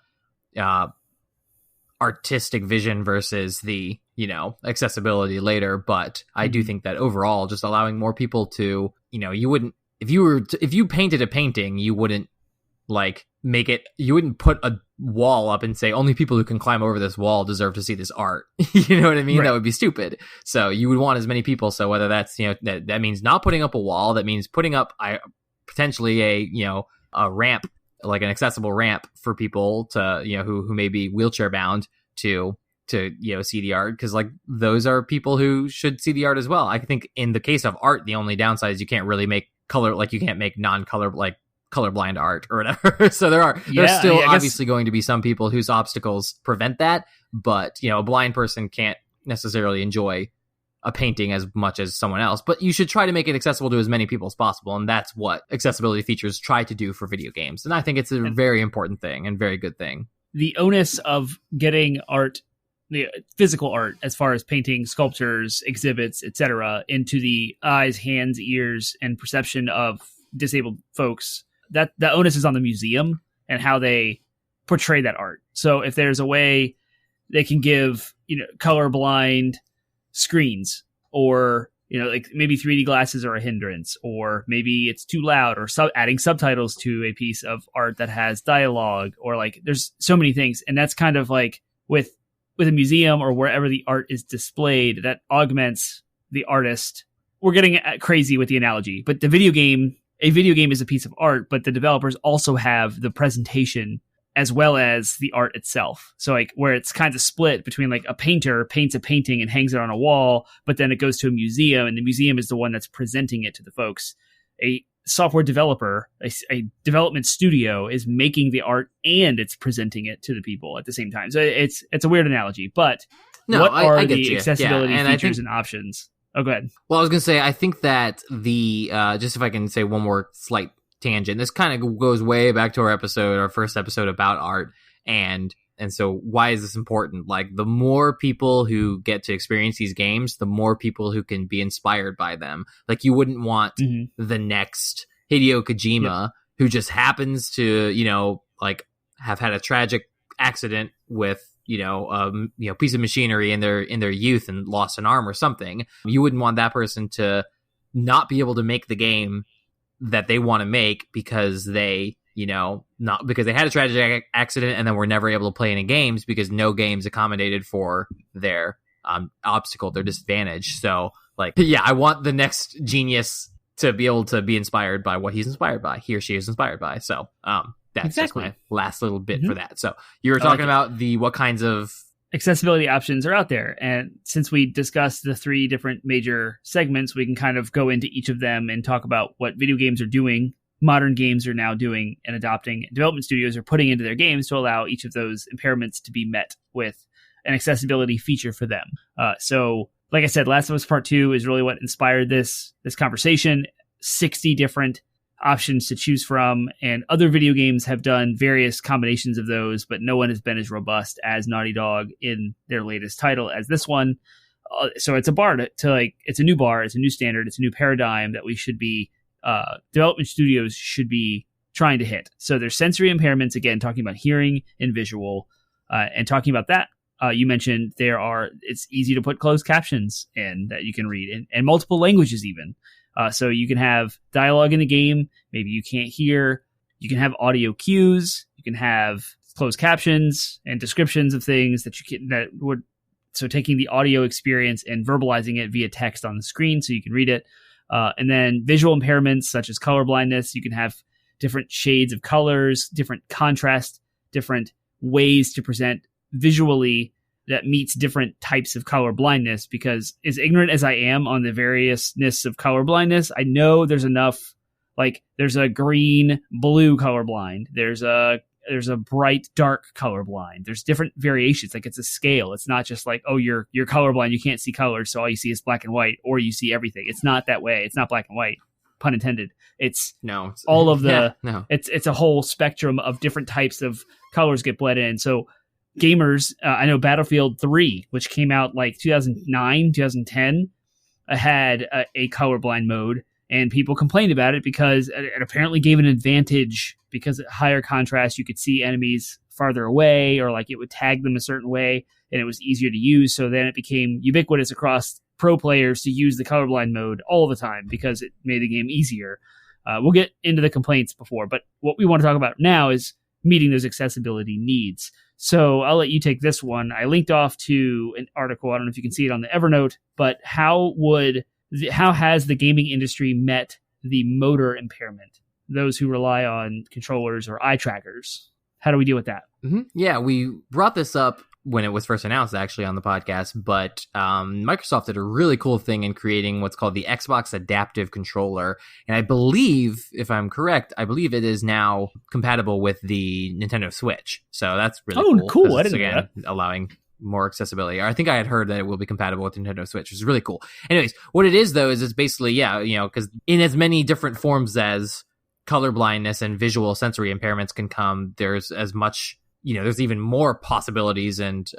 artistic vision versus the, you know, accessibility later. But I do think that overall, just allowing more people to, you know, you wouldn't, if you painted a painting, you wouldn't, like, you wouldn't put a wall up and say only people who can climb over this wall deserve to see this art. You know what I mean? Right. That would be stupid. So you would want as many people. So whether that's, you know, that means not putting up a wall, that means putting up potentially a ramp, like an accessible ramp for people to, you know, who may be wheelchair bound to, you know, see the art. Cause, like, those are people who should see the art as well. I think in the case of art, the only downside is you can't really make color, like, you can't make non-color, like, colorblind art or whatever. So there's still obviously going to be some people whose obstacles prevent that, but, you know, a blind person can't necessarily enjoy a painting as much as someone else. But you should try to make it accessible to as many people as possible, and that's what accessibility features try to do for video games. And I think it's a very important thing and very good thing. The onus of getting art, the physical art, as far as painting, sculptures, exhibits, etc., into the eyes, hands, ears, and perception of disabled folks, that onus is on the museum and how they portray that art. So if there's a way they can give, you know, colorblind screens, or, you know, like, maybe 3D glasses are a hindrance, or maybe it's too loud, or adding subtitles to a piece of art that has dialogue, or, like, there's so many things. And that's kind of like with a museum or wherever the art is displayed, that augments the artist. We're getting crazy with the analogy, but a video game is a piece of art, but the developers also have the presentation as well as the art itself. So, like, where it's kind of split between, like, a painter paints a painting and hangs it on a wall, but then it goes to a museum, and the museum is the one that's presenting it to the folks. A software developer, a development studio, is making the art and it's presenting it to the people at the same time. So it's a weird analogy, but what are the accessibility features and options? Oh, go ahead. Well, I was going to say, I think that the, just if I can say one more slight tangent. This kind of goes way back to our first episode about art. And so why is this important? Like, the more people who get to experience these games, the more people who can be inspired by them. Like, you wouldn't want the next Hideo Kojima who just happens to, like, have had a tragic accident with, piece of machinery in their youth and lost an arm or something. You wouldn't want that person to not be able to make the game that they want to make because they not because they had a tragic accident and then were never able to play any games because no games accommodated for their obstacle, their disadvantage. So, like, yeah, I want the next genius to be able to be inspired by what he's inspired by, he or she is inspired by. So, that's just my last little bit for that. So, you were talking about what kinds of accessibility options are out there. And since we discussed the 3 different major segments, we can kind of go into each of them and talk about what video games are doing, modern games are now doing and adopting, development studios are putting into their games to allow each of those impairments to be met with an accessibility feature for them. So, like I said, Last of Us Part 2 is really what inspired this conversation. 60 different options to choose from, and other video games have done various combinations of those, but no one has been as robust as Naughty Dog in their latest title as this one. So it's a bar it's a new bar, it's a new standard, it's a new paradigm that we should be development studios should be trying to hit. So there's sensory impairments, again, talking about hearing and visual, and talking about that. You mentioned it's easy to put closed captions in that you can read and multiple languages even. So you can have dialogue in the game. Maybe you can't hear. You can have audio cues. You can have closed captions and descriptions of things so taking the audio experience and verbalizing it via text on the screen so you can read it. And then visual impairments such as color blindness. You can have different shades of colors, different contrast, different ways to present visually that meets different types of color blindness. Because as ignorant as I am on the variousness of color blindness, I know there's enough, like there's a green, blue colorblind. There's a bright, dark colorblind. There's different variations. Like, it's a scale. It's not just like, oh, you're colorblind, you can't see colors, so all you see is black and white, or you see everything. It's not that way. It's not black and white, pun intended. It's all of the. It's a whole spectrum of different types of colors get bled in. So gamers, I know Battlefield 3, which came out like 2009, 2010, had a colorblind mode, and people complained about it because it apparently gave an advantage because at higher contrast, you could see enemies farther away, or like it would tag them a certain way, and it was easier to use. So then it became ubiquitous across pro players to use the colorblind mode all the time because it made the game easier. We'll get into the complaints before, but what we want to talk about now is meeting those accessibility needs. So I'll let you take this one. I linked off to an article. I don't know if you can see it on the Evernote, but how has the gaming industry met the motor impairment? Those who rely on controllers or eye trackers. How do we deal with that? Mm-hmm. Yeah, we brought this up when it was first announced, actually, on the podcast, but Microsoft did a really cool thing in creating what's called the Xbox Adaptive Controller. And I believe, if I'm correct, it is now compatible with the Nintendo Switch. So that's really cool. Oh, cool. I didn't know that. Allowing more accessibility. I think I had heard that it will be compatible with Nintendo Switch, which is really cool. Anyways, what it is, though, is it's basically, because in as many different forms as color blindness and visual sensory impairments can come, there's as much, there's even more possibilities and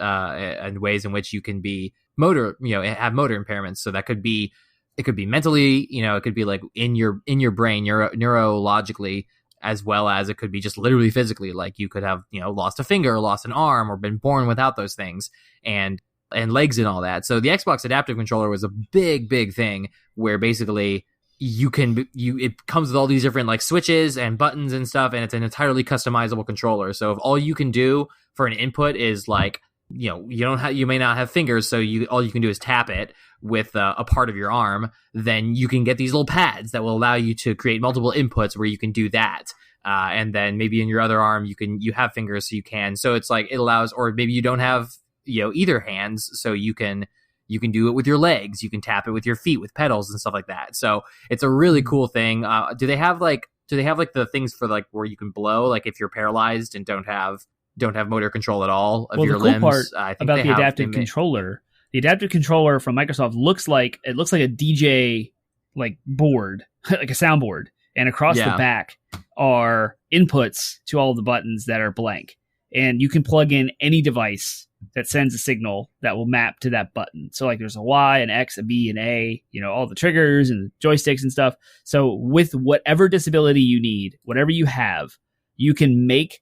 ways in which you can be have motor impairments. So that could be, it could be mentally, it could be like in your brain, neurologically, as well as it could be just literally physically. Like you could have, lost a finger or lost an arm or been born without those things and legs and all that. So the Xbox Adaptive Controller was a big thing where basically it comes with all these different like switches and buttons and stuff, and it's an entirely customizable controller. So if all you can do for an input is like, you may not have fingers, so all you can do is tap it with a part of your arm, then you can get these little pads that will allow you to create multiple inputs where you can do that. And then maybe in your other arm, you have fingers, so you can. So it's like it allows, or maybe you don't have either hands, so you can do it with your legs. You can tap it with your feet with pedals and stuff like that. So it's a really cool thing. Do they have the things for like where you can blow, like if you're paralyzed and don't have motor control at all of your limbs? Well, the cool part about the adaptive controller, the adaptive controller from Microsoft looks like a DJ like board, like a soundboard. and across the back are inputs to all the buttons that are blank. And you can plug in any device that sends a signal that will map to that button. So like there's a Y, an X, a B, an A, all the triggers and joysticks and stuff. So with whatever disability you need, whatever you have, you can make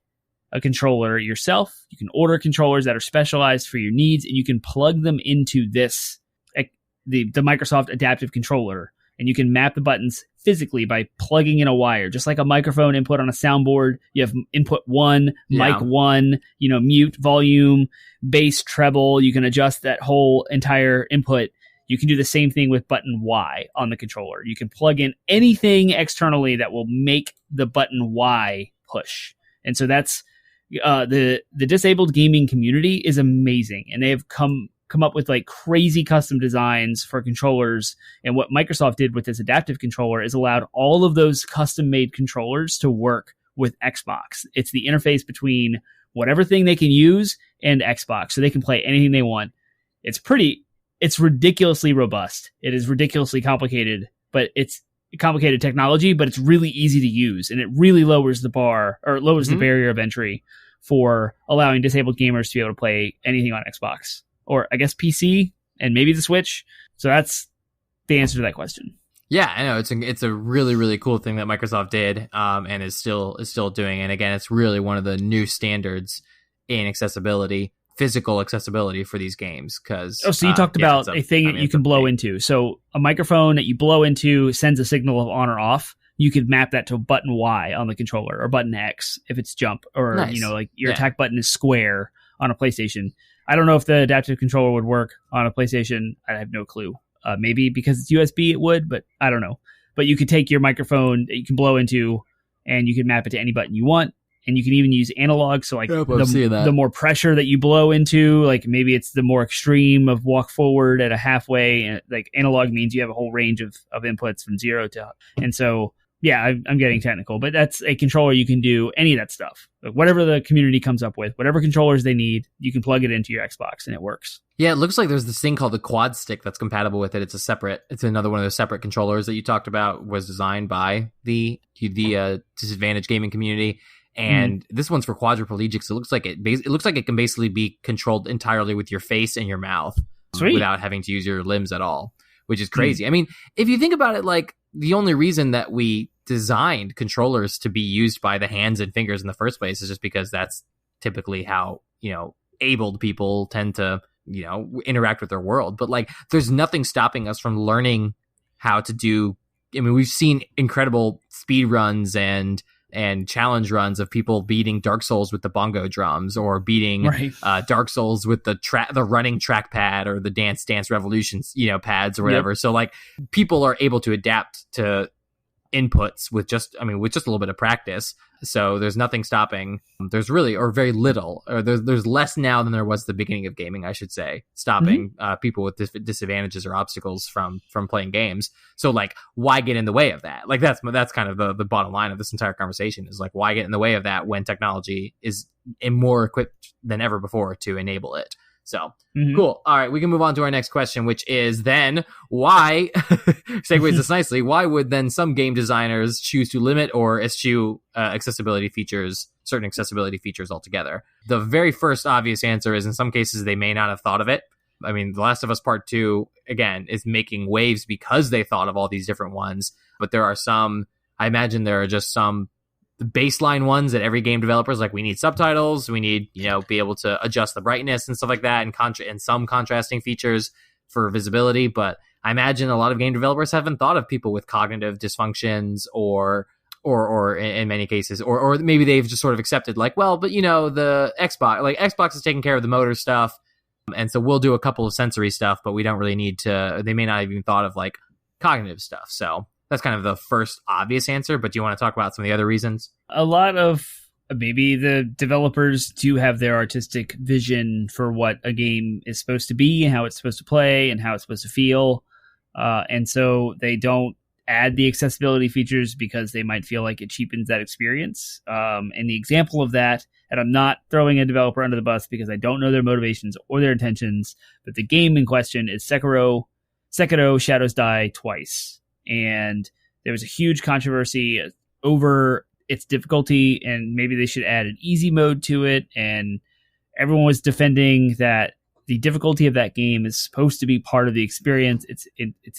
a controller yourself. You can order controllers that are specialized for your needs, and you can plug them into this, the Microsoft Adaptive Controller, and you can map the buttons physically by plugging in a wire, just like a microphone input on a soundboard. You have input 1, mic 1, mute, volume, bass, treble. You can adjust that whole entire input. You can do the same thing with button Y on the controller. You can plug in anything externally that will make the button Y push. And so that's the disabled gaming community is amazing, and they have come up with like crazy custom designs for controllers. And what Microsoft did with this adaptive controller is allowed all of those custom made controllers to work with Xbox. It's the interface between whatever thing they can use and Xbox, so they can play anything they want. It's ridiculously robust. It is ridiculously complicated, but it's complicated technology, but it's really easy to use, and it really lowers the bar, or lowers the barrier of entry for allowing disabled gamers to be able to play anything on Xbox, or I guess PC and maybe the Switch. So that's the answer to that question. Yeah, I know it's a really, really cool thing that Microsoft did, and is still doing. And again, it's really one of the new standards in accessibility, physical accessibility for these games. So you talked about a thing that you can blow into. So a microphone that you blow into sends a signal of on or off. You could map that to button Y on the controller, or button X if it's jump, or nice. Like your attack button is square on a PlayStation. I don't know if the adaptive controller would work on a PlayStation. I have no clue. Maybe because it's USB it would, but I don't know. But you could take your microphone that you can blow into, and you can map it to any button you want. And you can even use analog. So like the more pressure that you blow into, like maybe it's the more extreme of walk forward at a halfway. And like analog means you have a whole range of inputs from 0 to. And so, yeah, I'm getting technical, but that's a controller. You can do any of that stuff. Like whatever the community comes up with, whatever controllers they need, you can plug it into your Xbox and it works. Yeah, it looks like there's this thing called the Quad Stick that's compatible with it. It's another one of those separate controllers that you talked about, was designed by the disadvantaged gaming community. And this one's for quadriplegics. It looks like it can basically be controlled entirely with your face and your mouth. Sweet. Without having to use your limbs at all, which is crazy. I mean, if you think about it, like the only reason that we designed controllers to be used by the hands and fingers in the first place is just because that's typically how, abled people tend to, interact with their world. But like, there's nothing stopping us from learning how to do. I mean, we've seen incredible speed runs and challenge runs of people beating Dark Souls with the bongo drums, or beating Dark Souls with the running trackpad, or the Dance Revolutions, pads or whatever. Yep. So like, people are able to adapt to inputs with just a little bit of practice. So there's nothing stopping. There's really, or very little, or there's less now than there was at the beginning of gaming, I should say, stopping people with disadvantages or obstacles from playing games. So like, why get in the way of that? Like that's kind of the bottom line of this entire conversation, is like, why get in the way of that when technology is more equipped than ever before to enable it? So cool. All right, we can move on to our next question, which is then why, segues this nicely, why would then some game designers choose to limit or eschew certain accessibility features altogether? The very first obvious answer is, in some cases, they may not have thought of it. I mean, The Last of Us Part 2, again, is making waves because they thought of all these different ones. But there are some, I imagine there are just some baseline ones that every game developer is like, we need subtitles, we need, be able to adjust the brightness and stuff like that, and some contrasting features for visibility. But I imagine a lot of game developers haven't thought of people with cognitive dysfunctions, or in many cases, or maybe they've just sort of accepted, like, well, but the Xbox is taking care of the motor stuff, and so we'll do a couple of sensory stuff, but we don't really need to. They may not have even thought of like cognitive stuff. So that's kind of the first obvious answer, but do you want to talk about some of the other reasons? A lot of maybe the developers do have their artistic vision for what a game is supposed to be, and how it's supposed to play, and how it's supposed to feel. And so they don't add the accessibility features because they might feel like it cheapens that experience. And the example of that, and I'm not throwing a developer under the bus because I don't know their motivations or their intentions, but the game in question is Sekiro Shadows Die Twice. And there was a huge controversy over its difficulty, and maybe they should add an easy mode to it. And everyone was defending that the difficulty of that game is supposed to be part of the experience. It's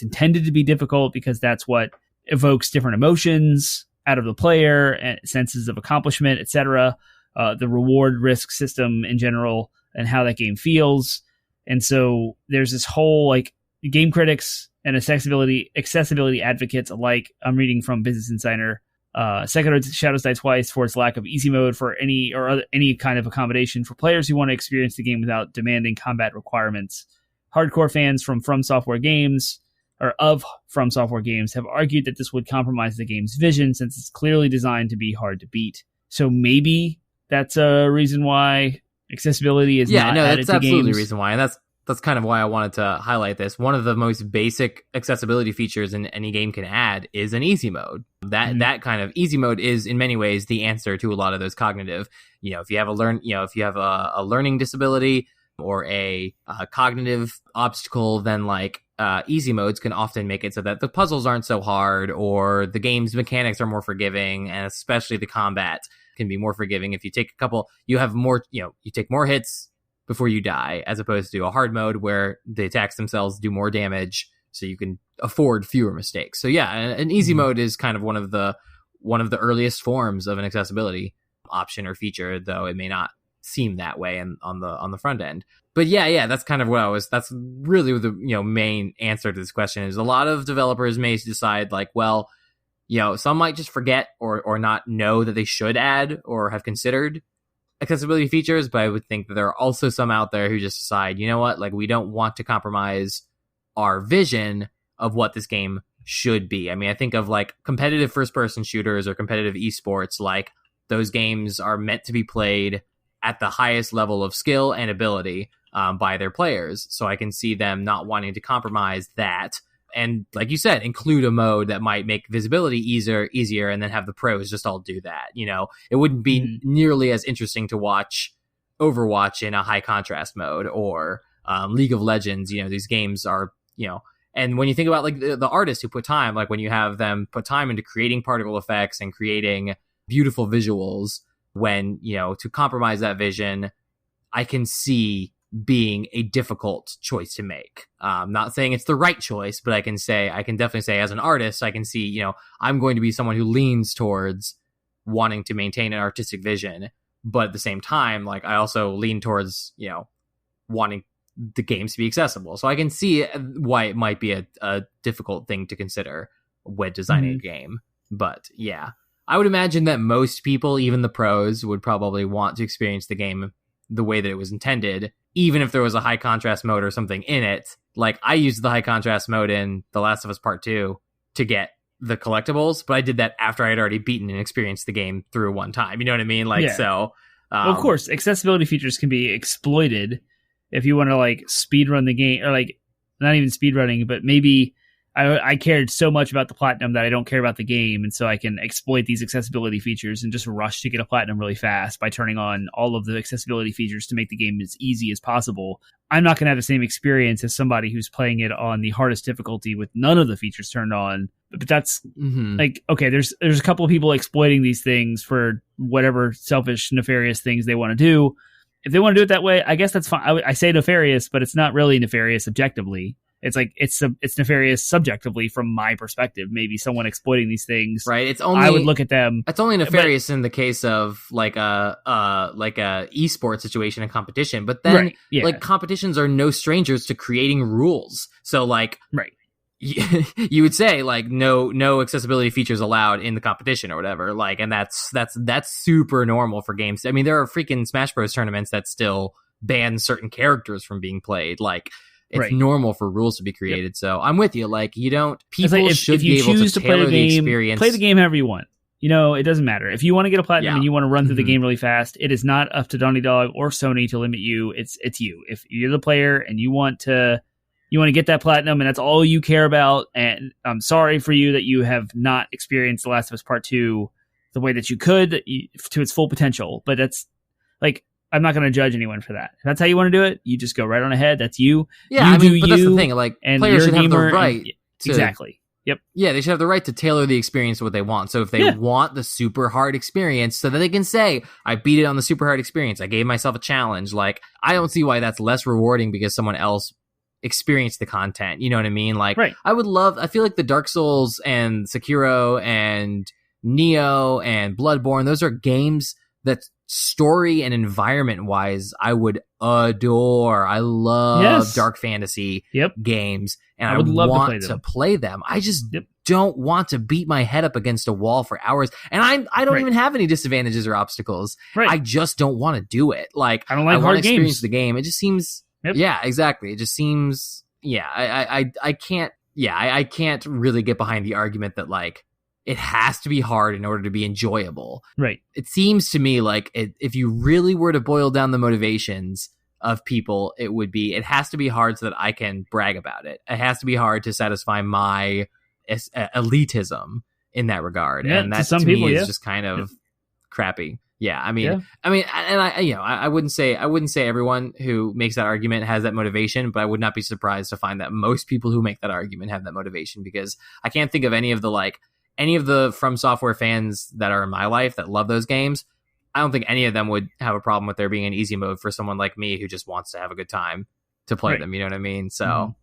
intended to be difficult because that's what evokes different emotions out of the player and senses of accomplishment, etc. The reward risk system in general and how that game feels. And so there's this whole like game critics and accessibility advocates alike. I'm reading from Business Insider. Sekiro Shadows Die Twice for its lack of easy mode for any kind of accommodation for players who want to experience the game without demanding combat requirements. Hardcore fans of From Software games have argued that this would compromise the game's vision since it's clearly designed to be hard to beat. So maybe that's a reason why accessibility is not added to games. Yeah, no, that's absolutely the reason why, and that's kind of why I wanted to highlight this. One of the most basic accessibility features in any game can add is an easy mode. That kind of easy mode is in many ways the answer to a lot of those cognitive. If you have a learning disability or a cognitive obstacle, then like easy modes can often make it so that the puzzles aren't so hard, or the game's mechanics are more forgiving, and especially the combat can be more forgiving. If you take you take more hits before you die, as opposed to a hard mode where the attacks themselves do more damage, so you can afford fewer mistakes. So yeah, an easy mode is kind of one of the earliest forms of an accessibility option or feature, though it may not seem that way on the front end. But yeah, that's kind of that's really the main answer to this question. Is a lot of developers may decide like, well, some might just forget or not know that they should add or have considered accessibility features, but I would think that there are also some out there who just decide, you know what, like we don't want to compromise our vision of what this game should be. I mean, I think of like competitive first-person shooters or competitive esports, like those games are meant to be played at the highest level of skill and ability by their players. So I can see them not wanting to compromise that. And like you said, include a mode that might make visibility easier, and then have the pros just all do that. It wouldn't be nearly as interesting to watch Overwatch in a high contrast mode, or League of Legends. These games are, and when you think about like the artists who put time, like when you have them put time into creating particle effects and creating beautiful visuals, when, to compromise that vision, I can see being a difficult choice to make. I'm not saying it's the right choice, but I can definitely say as an artist, I can see, I'm going to be someone who leans towards wanting to maintain an artistic vision, but at the same time, like I also lean towards, wanting the games to be accessible. So I can see why it might be a difficult thing to consider when designing a game. But yeah, I would imagine that most people, even the pros, would probably want to experience the game the way that it was intended, even if there was a high contrast mode or something in it. Like I used the high contrast mode in The Last of Us Part 2 to get the collectibles, but I did that after I had already beaten and experienced the game through one time. You know what I mean? Like, yeah. So well, of course, accessibility features can be exploited if you want to like speed run the game, or like not even speed running, but maybe I cared so much about the platinum that I don't care about the game, and so I can exploit these accessibility features and just rush to get a platinum really fast by turning on all of the accessibility features to make the game as easy as possible. I'm not going to have the same experience as somebody who's playing it on the hardest difficulty with none of the features turned on. But that's like, okay, there's a couple of people exploiting these things for whatever selfish, nefarious things they want to do. If they want to do it that way, I guess that's fine. I say nefarious, but it's not really nefarious objectively. It's like it's nefarious subjectively from my perspective. Maybe someone exploiting these things, right? It's only I would look at them. It's only nefarious in the case of like a esports situation and competition. But then, like competitions are no strangers to creating rules. So like, right, you would say like no accessibility features allowed in the competition or whatever. Like, and that's super normal for games. I mean, there are freaking Smash Bros tournaments that still ban certain characters from being played. Like. It's normal for rules to be created. Yep. So I'm with you. Like people should be able to tailor the experience. Play the game however you want. It doesn't matter. If you want to get a platinum and you want to run through the game really fast, it is not up to Donny Dog or Sony to limit you. It's you. If you're the player and you want to get that platinum and that's all you care about, and I'm sorry for you that you have not experienced The Last of Us Part 2 the way that you could to its full potential. But that's like, I'm not going to judge anyone for that. If that's how you want to do it, you just go right on ahead. That's you. Yeah, but that's the thing. Like, and players should have the right exactly. Yep. Yeah, they should have the right to tailor the experience to what they want. So if they want the super hard experience, so that they can say, I beat it on the super hard experience, I gave myself a challenge. Like, I don't see why that's less rewarding because someone else experienced the content. You know what I mean? Like, right. I feel like the Dark Souls and Sekiro and Neo and Bloodborne, those are games that story and environment wise I would adore. I love dark fantasy games, and I would want to play them. I just don't want to beat my head up against a wall for hours, and I don't even have any disadvantages or obstacles. I just don't want to do it. Like, I don't like hard experience games. The game. It just seems exactly. It just seems I can't I can't really get behind the argument that like it has to be hard in order to be enjoyable. Right. It seems to me like if you really were to boil down the motivations of people, it has to be hard so that I can brag about it. It has to be hard to satisfy my elitism in that regard. And that to me is just kind of crappy. Yeah. I mean, and I wouldn't say everyone who makes that argument has that motivation, but I would not be surprised to find that most people who make that argument have that motivation, because I can't think of any of the From Software fans that are in my life that love those games. I don't think any of them would have a problem with there being an easy mode for someone like me who just wants to have a good time to play them. You know what I mean? So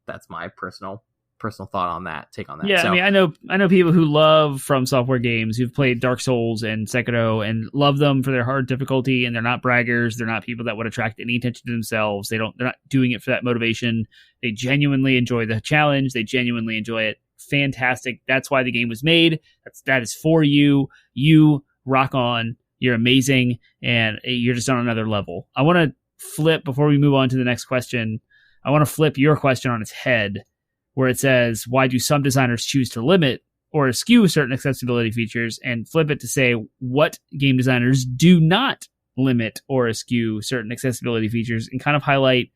that's my personal thought on that, take on that. Yeah, so, I mean, I know people who love From Software games who've played Dark Souls and Sekiro and love them for their hard difficulty, and they're not braggers. They're not people that would attract any attention to themselves. They're not doing it for that motivation. They genuinely enjoy the challenge. They genuinely enjoy it. Fantastic. That's why the game was made. That is for you. You rock on. You're amazing, and you're just on another level. I want to flip, before we move on to the next question, I want to flip your question on its head, where it says, why do some designers choose to limit or eschew certain accessibility features, and flip it to say, what game designers do not limit or eschew certain accessibility features, and kind of highlight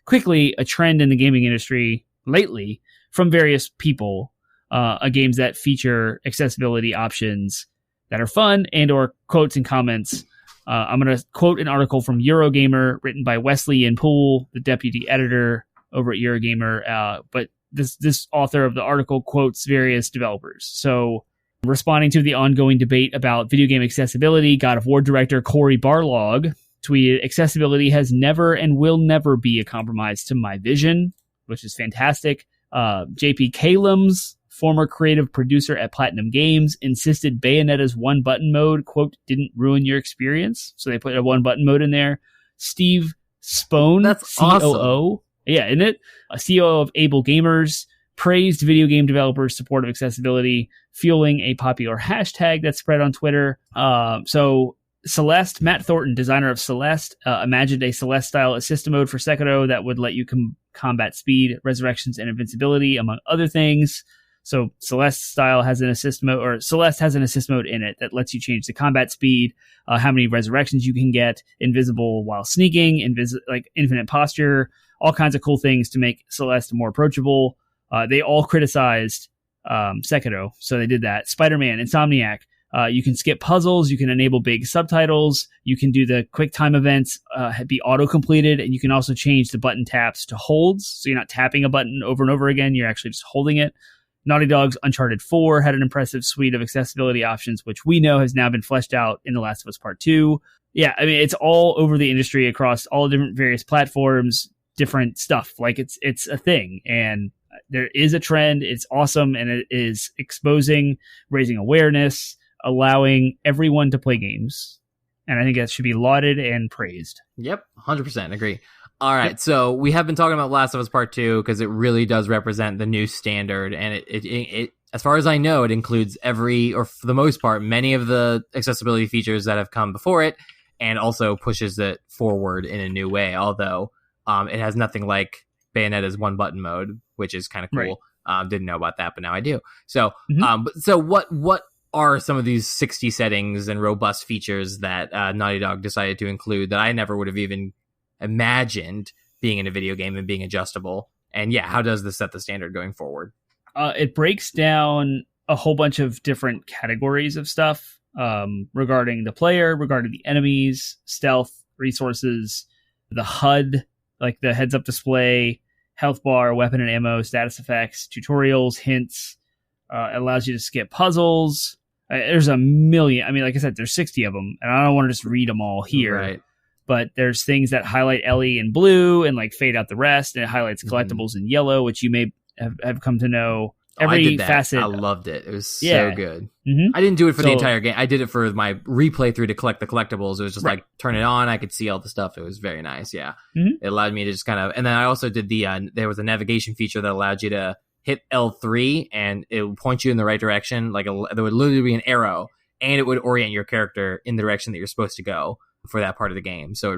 quickly a trend in the gaming industry lately from various people, games that feature accessibility options that are fun, and or quotes and comments. I'm going to quote an article from Eurogamer written by Wesley Ian Poole, the deputy editor over at Eurogamer. But this author of the article quotes various developers. So, responding to the ongoing debate about video game accessibility, God of War director Cory Barlog tweeted, "Accessibility has never and will never be a compromise to my vision," which is fantastic. JP Kalums, former creative producer at Platinum Games, insisted Bayonetta's one-button mode, quote, didn't ruin your experience. So they put a one-button mode in there. Steve Spone, that's COO. Awesome. Yeah, isn't it? A COO of Able Gamers, praised video game developers' support of accessibility, fueling a popular hashtag that spread on Twitter. So Celeste, Matt Thornton, designer of Celeste, imagined a Celeste-style assist mode for Sekiro that would let you combat speed, resurrections, and invincibility, among other things. So Celeste has an assist mode in it that lets you change the combat speed, how many resurrections you can get, invisible while sneaking, like infinite posture, all kinds of cool things to make Celeste more approachable. They all criticized Sekiro, so they did that. Spider-Man, Insomniac, you can skip puzzles, you can enable big subtitles, you can do the quick time events, be auto-completed, and you can also change the button taps to holds, so you're not tapping a button over and over again, you're actually just holding it. Naughty Dog's Uncharted 4 had an impressive suite of accessibility options, which we know has now been fleshed out in The Last of Us Part 2. Yeah, I mean, it's all over the industry across all different various platforms, different stuff. Like, it's a thing, and there is a trend. It's awesome, and it is exposing, raising awareness, allowing everyone to play games. And I think that should be lauded and praised. Yep, 100% agree. All right, so we have been talking about Last of Us Part 2 because it really does represent the new standard, and it as far as I know, it includes or for the most part, many of the accessibility features that have come before it, and also pushes it forward in a new way, although it has nothing like Bayonetta's one-button mode, which is kind of cool. Right. Didn't know about that, but now I do. So, so what are some of these 60 settings and robust features that Naughty Dog decided to include that I never would have even imagined being in a video game and being adjustable? And yeah, how does this set the standard going forward? It breaks down a whole bunch of different categories of stuff regarding the player, regarding the enemies, stealth, resources, the HUD, like the heads-up display, health bar, weapon and ammo, status effects, tutorials, hints, It allows you to skip puzzles. There's a million. I mean, like I said, there's 60 of them, and I don't want to just read them all here. Right. But there's things that highlight Ellie in blue and like fade out the rest, and it highlights collectibles in yellow, which you may have come to know. Every I did that. facet. I loved it. It was so good. Mm-hmm. I didn't do it for the entire game. I did it for my replay through to collect the collectibles. It was just like turn it on. I could see all the stuff. It was very nice. Yeah. Mm-hmm. It allowed me to just kind of, and then I also did there was a navigation feature that allowed you to hit L3 and it would point you in the right direction. Like there would literally be an arrow and it would orient your character in the direction that you're supposed to go for that part of the game. So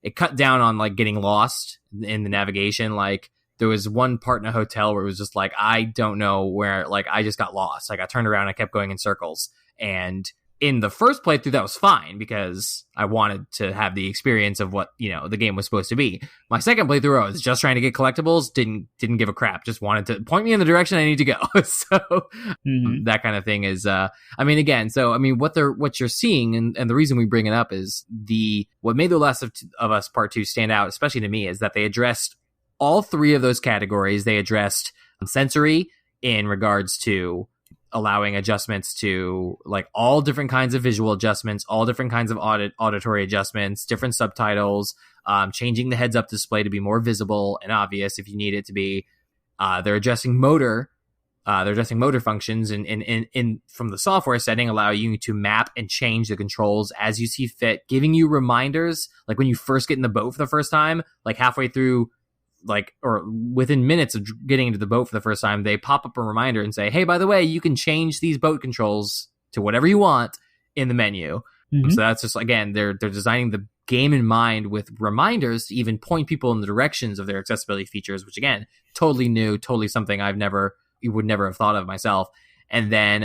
it cut down on like getting lost in the navigation. Like, there was one part in a hotel where it was just like, I don't know where, like, I just got lost. Like, I turned around and I kept going in circles. And in the first playthrough, that was fine because I wanted to have the experience of what, the game was supposed to be. My second playthrough, I was just trying to get collectibles, didn't give a crap, just wanted to point me in the direction I need to go. So that kind of thing is, what you're seeing, and the reason we bring it up is what made The Last of Us Part 2 stand out, especially to me, is that they addressed all three of those categories. They addressed sensory in regards to allowing adjustments to like all different kinds of visual adjustments, all different kinds of auditory adjustments, different subtitles, changing the heads up display to be more visible and obvious if you need it to be. They're addressing motor functions in from the software setting, allow you to map and change the controls as you see fit, giving you reminders like when you first get in the boat for the first time, like halfway through, like, or within minutes of getting into the boat for the first time, they pop up a reminder and say, hey, by the way, you can change these boat controls to whatever you want in the menu. Mm-hmm. So that's just, again, they're designing the game in mind with reminders to even point people in the directions of their accessibility features, which again, totally new, totally something you would never have thought of myself. And then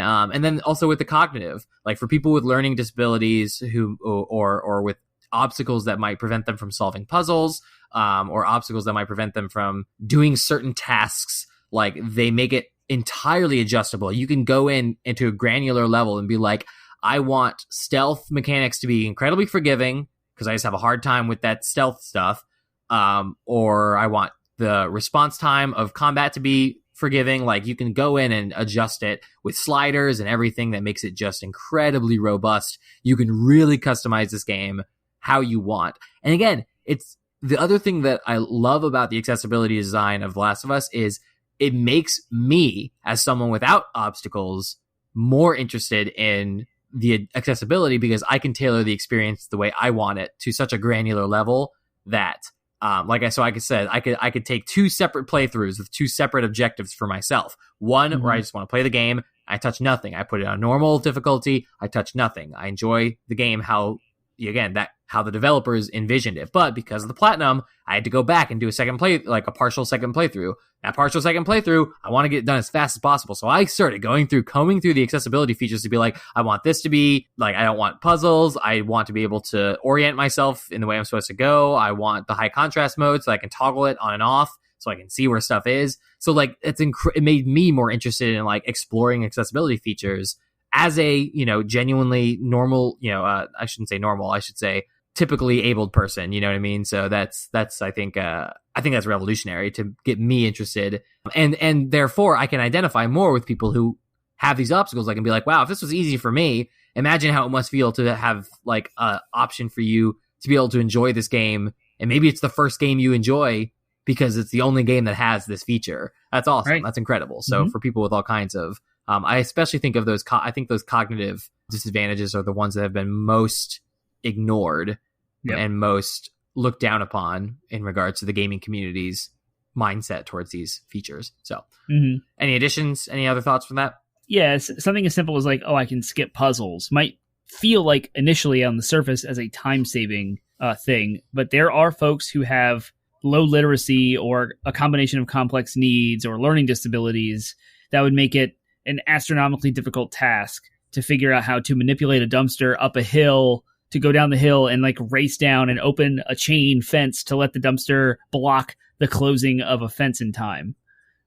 also with the cognitive, like for people with learning disabilities or with obstacles that might prevent them from solving puzzles, or obstacles that might prevent them from doing certain tasks, like they make it entirely adjustable. You can go into a granular level and be like, I want stealth mechanics to be incredibly forgiving because I just have a hard time with that stealth stuff. Or I want the response time of combat to be forgiving. Like you can go in and adjust it with sliders and everything that makes it just incredibly robust. You can really customize this game how you want. And again, it's the other thing that I love about the accessibility design of The Last of Us is it makes me, as someone without obstacles, more interested in the accessibility because I can tailor the experience the way I want it to such a granular level that, like I said, I could take two separate playthroughs with two separate objectives for myself. One where I just want to play the game, I touch nothing. I put it on normal difficulty, I touch nothing. I enjoy the game how the developers envisioned it. But because of the platinum, I had to go back and do a partial second playthrough. That partial second playthrough, I want to get it done as fast as possible. So I started combing through the accessibility features to be like, I want this to be like, I don't want puzzles. I want to be able to orient myself in the way I'm supposed to go. I want the high contrast mode so I can toggle it on and off so I can see where stuff is. So like, it made me more interested in like exploring accessibility features as a, genuinely normal, I shouldn't say normal, I should say typically abled person, you know what I mean? So that's I think that's revolutionary to get me interested. And therefore I can identify more with people who have these obstacles. I can be like, wow, if this was easy for me, imagine how it must feel to have like an option for you to be able to enjoy this game. And maybe it's the first game you enjoy because it's the only game that has this feature. That's awesome. Right. That's incredible. So for people with all kinds of, I especially think of those, I think those cognitive disadvantages are the ones that have been most ignored and most looked down upon in regards to the gaming community's mindset towards these features. So any additions, any other thoughts from that? Yes, something as simple as like, I can skip puzzles might feel like initially on the surface as a time-saving thing, but there are folks who have low literacy or a combination of complex needs or learning disabilities that would make it an astronomically difficult task to figure out how to manipulate a dumpster up a hill, to go down the hill and like race down and open a chain fence to let the dumpster block the closing of a fence in time,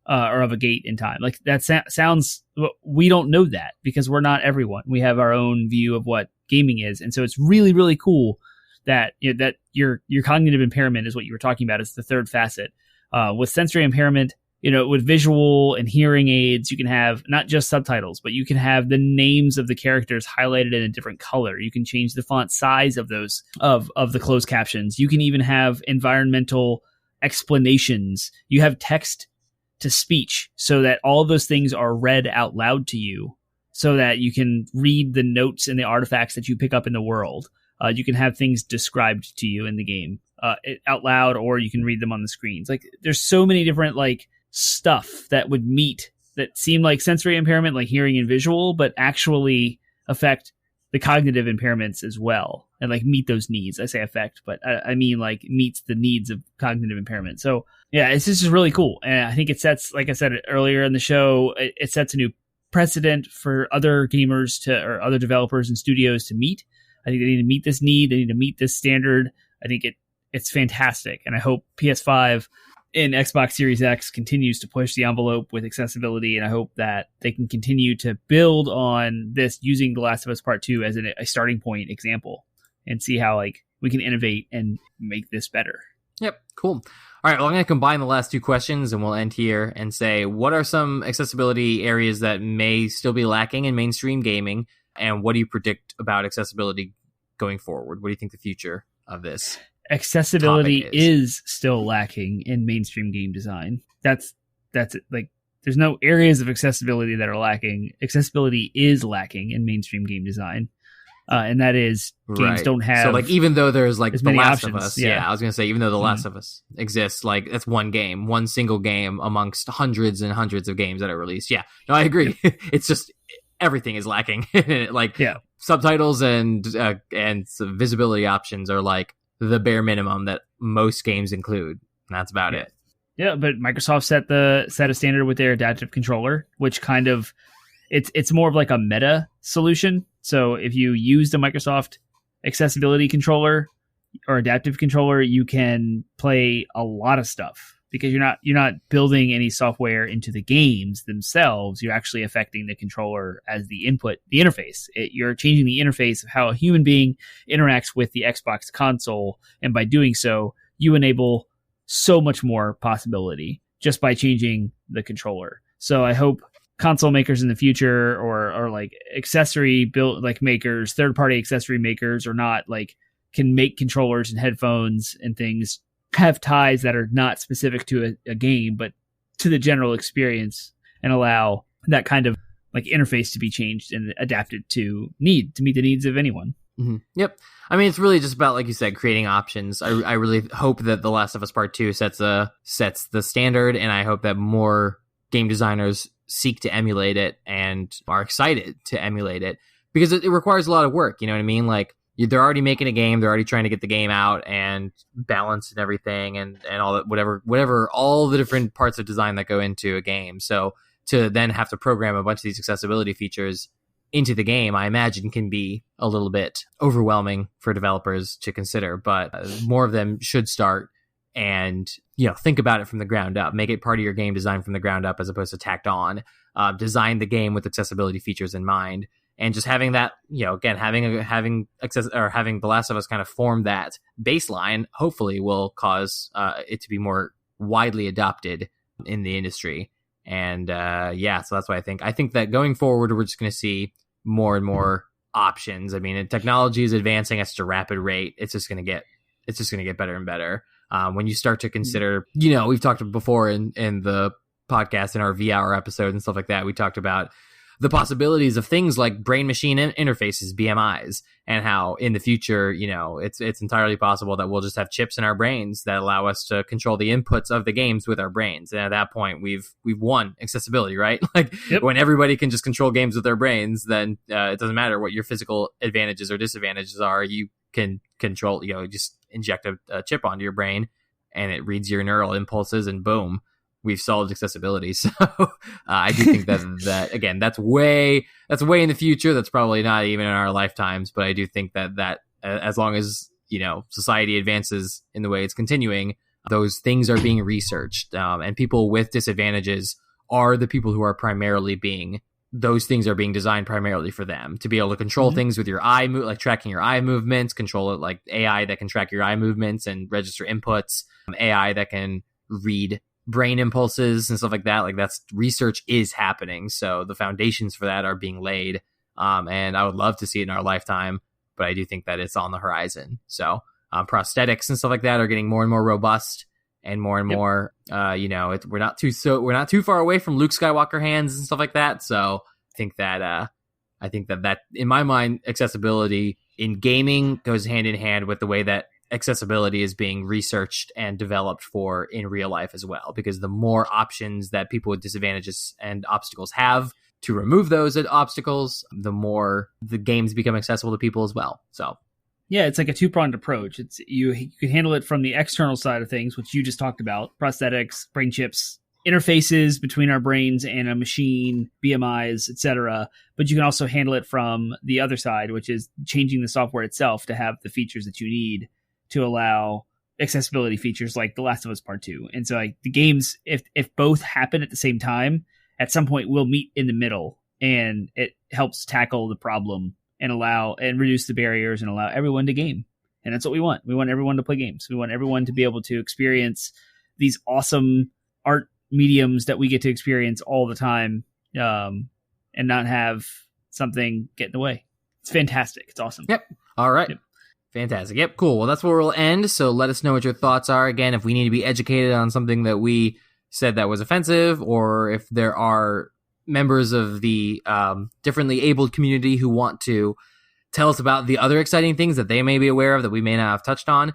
or of a gate in time. Like that sounds, we don't know that because we're not everyone. We have our own view of what gaming is. And so it's really, really cool that, that your cognitive impairment is what you were talking about. It's the third facet. With sensory impairment, with visual and hearing aids, you can have not just subtitles, but you can have the names of the characters highlighted in a different color. You can change the font size of those of the closed captions. You can even have environmental explanations. You have text to speech so that all of those things are read out loud to you so that you can read the notes and the artifacts that you pick up in the world. You can have things described to you in the game out loud, or you can read them on the screens. Like, there's so many different stuff that would meet that seem like sensory impairment, like hearing and visual, but actually affect the cognitive impairments as well, and meet those needs. I say affect, but I mean meets the needs of cognitive impairment. So yeah, it's just really cool, and I think it sets, like I said earlier in the show, it sets a new precedent for other gamers or other developers and studios to meet. I think they need to meet this need. They need to meet this standard. I think it's fantastic, and I hope PS5 and Xbox Series X continues to push the envelope with accessibility, and I hope that they can continue to build on this using The Last of Us Part 2 as a starting point example, and see how we can innovate and make this better. Yep, cool. All right, well, I'm going to combine the last two questions, and we'll end here and say, what are some accessibility areas that may still be lacking in mainstream gaming, and what do you predict about accessibility going forward? What do you think the future of this accessibility is still lacking in mainstream game design? That's it. There's no areas of accessibility that are lacking. Accessibility is lacking in mainstream game design. And that is, games don't have, so even though there's The Last options, of Us, I was gonna say, even though The Last of Us exists, that's one single game amongst hundreds and hundreds of games that are released. Yeah, no, I agree. It's just everything is lacking. Subtitles and visibility options are the bare minimum that most games include. And that's about it. Yeah, but Microsoft set a standard with their adaptive controller, which kind of it's more of a meta solution. So if you use the Microsoft accessibility controller or adaptive controller, you can play a lot of stuff because you're not building any software into the games themselves. You're actually affecting the controller as the input, the interface. You're changing the interface of how a human being interacts with the Xbox console, and by doing so, you enable so much more possibility just by changing the controller. So I hope console makers in the future, or accessory build makers, third-party accessory makers, or not can make controllers and headphones and things have ties that are not specific to a game, but to the general experience, and allow that kind of interface to be changed and adapted to meet the needs of anyone. Mm-hmm. Yep. I mean, it's really just about, like you said, creating options. I really hope that The Last of Us Part 2 sets the standard, and I hope that more game designers seek to emulate it and are excited to emulate it, because it requires a lot of work. You know what I mean? They're already making a game, they're already trying to get the game out and balance and everything, and all that, whatever, all the different parts of design that go into a game. So to then have to program a bunch of these accessibility features into the game, I imagine can be a little bit overwhelming for developers to consider, but more of them should start and, think about it from the ground up, make it part of your game design from the ground up as opposed to tacked on, design the game with accessibility features in mind. And just having that, again, having The Last of Us kind of form that baseline, hopefully will cause it to be more widely adopted in the industry. And so that's why I think that going forward, we're just going to see more and more options. I mean, technology is advancing at such a rapid rate. It's just going to get better and better. When you start to consider, we've talked before in the podcast, in our VR episode and stuff like that, we talked about the possibilities of things like brain-machine interfaces, BMIs, and how in the future, it's entirely possible that we'll just have chips in our brains that allow us to control the inputs of the games with our brains. And at that point, we've won accessibility, right? When everybody can just control games with their brains, then it doesn't matter what your physical advantages or disadvantages are. You can control, just inject a chip onto your brain, and it reads your neural impulses, and boom, we've solved accessibility. So I do think that again, that's way in the future. That's probably not even in our lifetimes, but I do think that as long as, society advances in the way it's continuing, those things are being researched, and people with disadvantages are the people who are those things are being designed primarily for them to be able to control things with your eye tracking your eye movements, control it, AI that can track your eye movements and register inputs, AI that can read brain impulses and stuff like that. Like that's research is happening. So the foundations for that are being laid. And I would love to see it in our lifetime, but I do think that it's on the horizon. So prosthetics and stuff like that are getting more and more robust and more. We're not too far away from Luke Skywalker hands and stuff like that. So I think that in my mind, accessibility in gaming goes hand in hand with the way that accessibility is being researched and developed for in real life as well, because the more options that people with disadvantages and obstacles have to remove those obstacles, the more the games become accessible to people as well. So yeah, it's like a two-pronged approach. It's you can handle it from the external side of things, which you just talked about, prosthetics, brain chips, interfaces between our brains and a machine, BMIs, etc. But you can also handle it from the other side, which is changing the software itself to have the features that you need to allow accessibility features like The Last of Us Part 2. And so like the games, if both happen at the same time, at some point we'll meet in the middle, and it helps tackle the problem and reduce the barriers and allow everyone to game. And that's what we want. We want everyone to play games. We want everyone to be able to experience these awesome art mediums that we get to experience all the time, and not have something get in the way. It's fantastic. It's awesome. Yep. All right. Yep. Fantastic. Yep, cool. Well, that's where we'll end. So let us know what your thoughts are. Again, if we need to be educated on something that we said that was offensive, or if there are members of the differently abled community who want to tell us about the other exciting things that they may be aware of that we may not have touched on,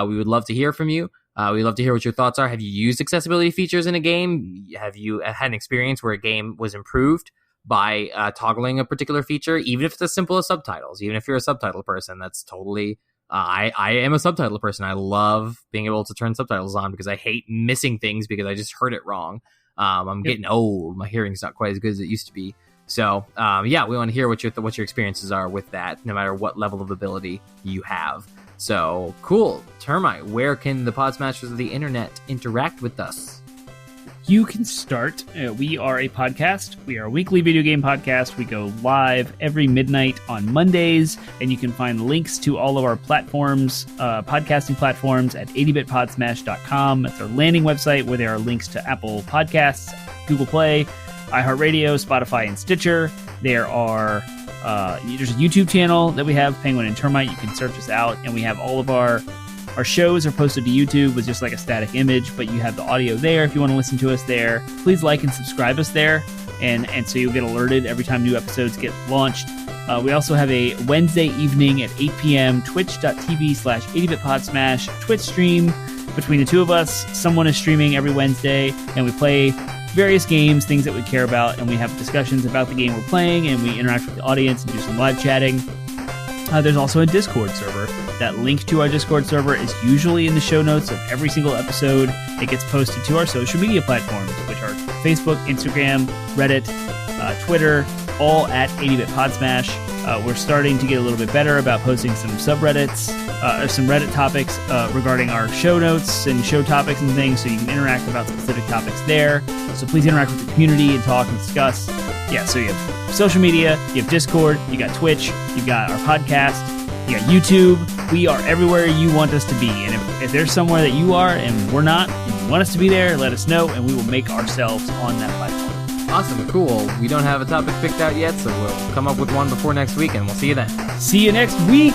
we would love to hear from you. We'd love to hear what your thoughts are. Have you used accessibility features in a game? Have you had an experience where a game was improved by toggling a particular feature, even if it's as simple as subtitles? Even if you're a subtitle person, that's totally... I am a subtitle person. I love being able to turn subtitles on because I hate missing things because I just heard it wrong. I'm getting old. My hearing's not quite as good as it used to be. So, we want to hear what your experiences are with that, no matter what level of ability you have. So, cool. Termite, where can the Podsmashers of the internet interact with us? You can start. We are a podcast. We are a weekly video game podcast. We go live every midnight on Mondays, and you can find links to all of our platforms, podcasting platforms, at 80bitpodsmash.com. That's our landing website where there are links to Apple Podcasts, Google Play, iHeartRadio, Spotify, and Stitcher. There's a YouTube channel that we have, Penguin and Termite. You can search us out, and we have all of our shows are posted to YouTube with just like a static image, but you have the audio there if you want to listen to us there. Please like and subscribe us there, and so you'll get alerted every time new episodes get launched. We also have a Wednesday evening at 8 p.m. twitch.tv/80bitpodsmash Twitch stream between the two of us. Someone is streaming every Wednesday, and we play various games, things that we care about, and we have discussions about the game we're playing, and we interact with the audience and do some live chatting. There's also a Discord server. That link to our Discord server is usually in the show notes of every single episode. It gets posted to our social media platforms, which are Facebook, Instagram, Reddit, Twitter, all at 80bitpodsmash. We're starting to get a little bit better about posting some subreddits, some Reddit topics regarding our show notes and show topics and things, so you can interact about specific topics there. So please interact with the community and talk and discuss. Yeah, so you have social media, you have Discord, you got Twitch, you got our podcast, you got YouTube. We are everywhere you want us to be. And if there's somewhere that you are and we're not, and you want us to be there, let us know, and we will make ourselves on that platform. Awesome, cool. We don't have a topic picked out yet, so we'll come up with one before next week, and we'll see you then. See you next week!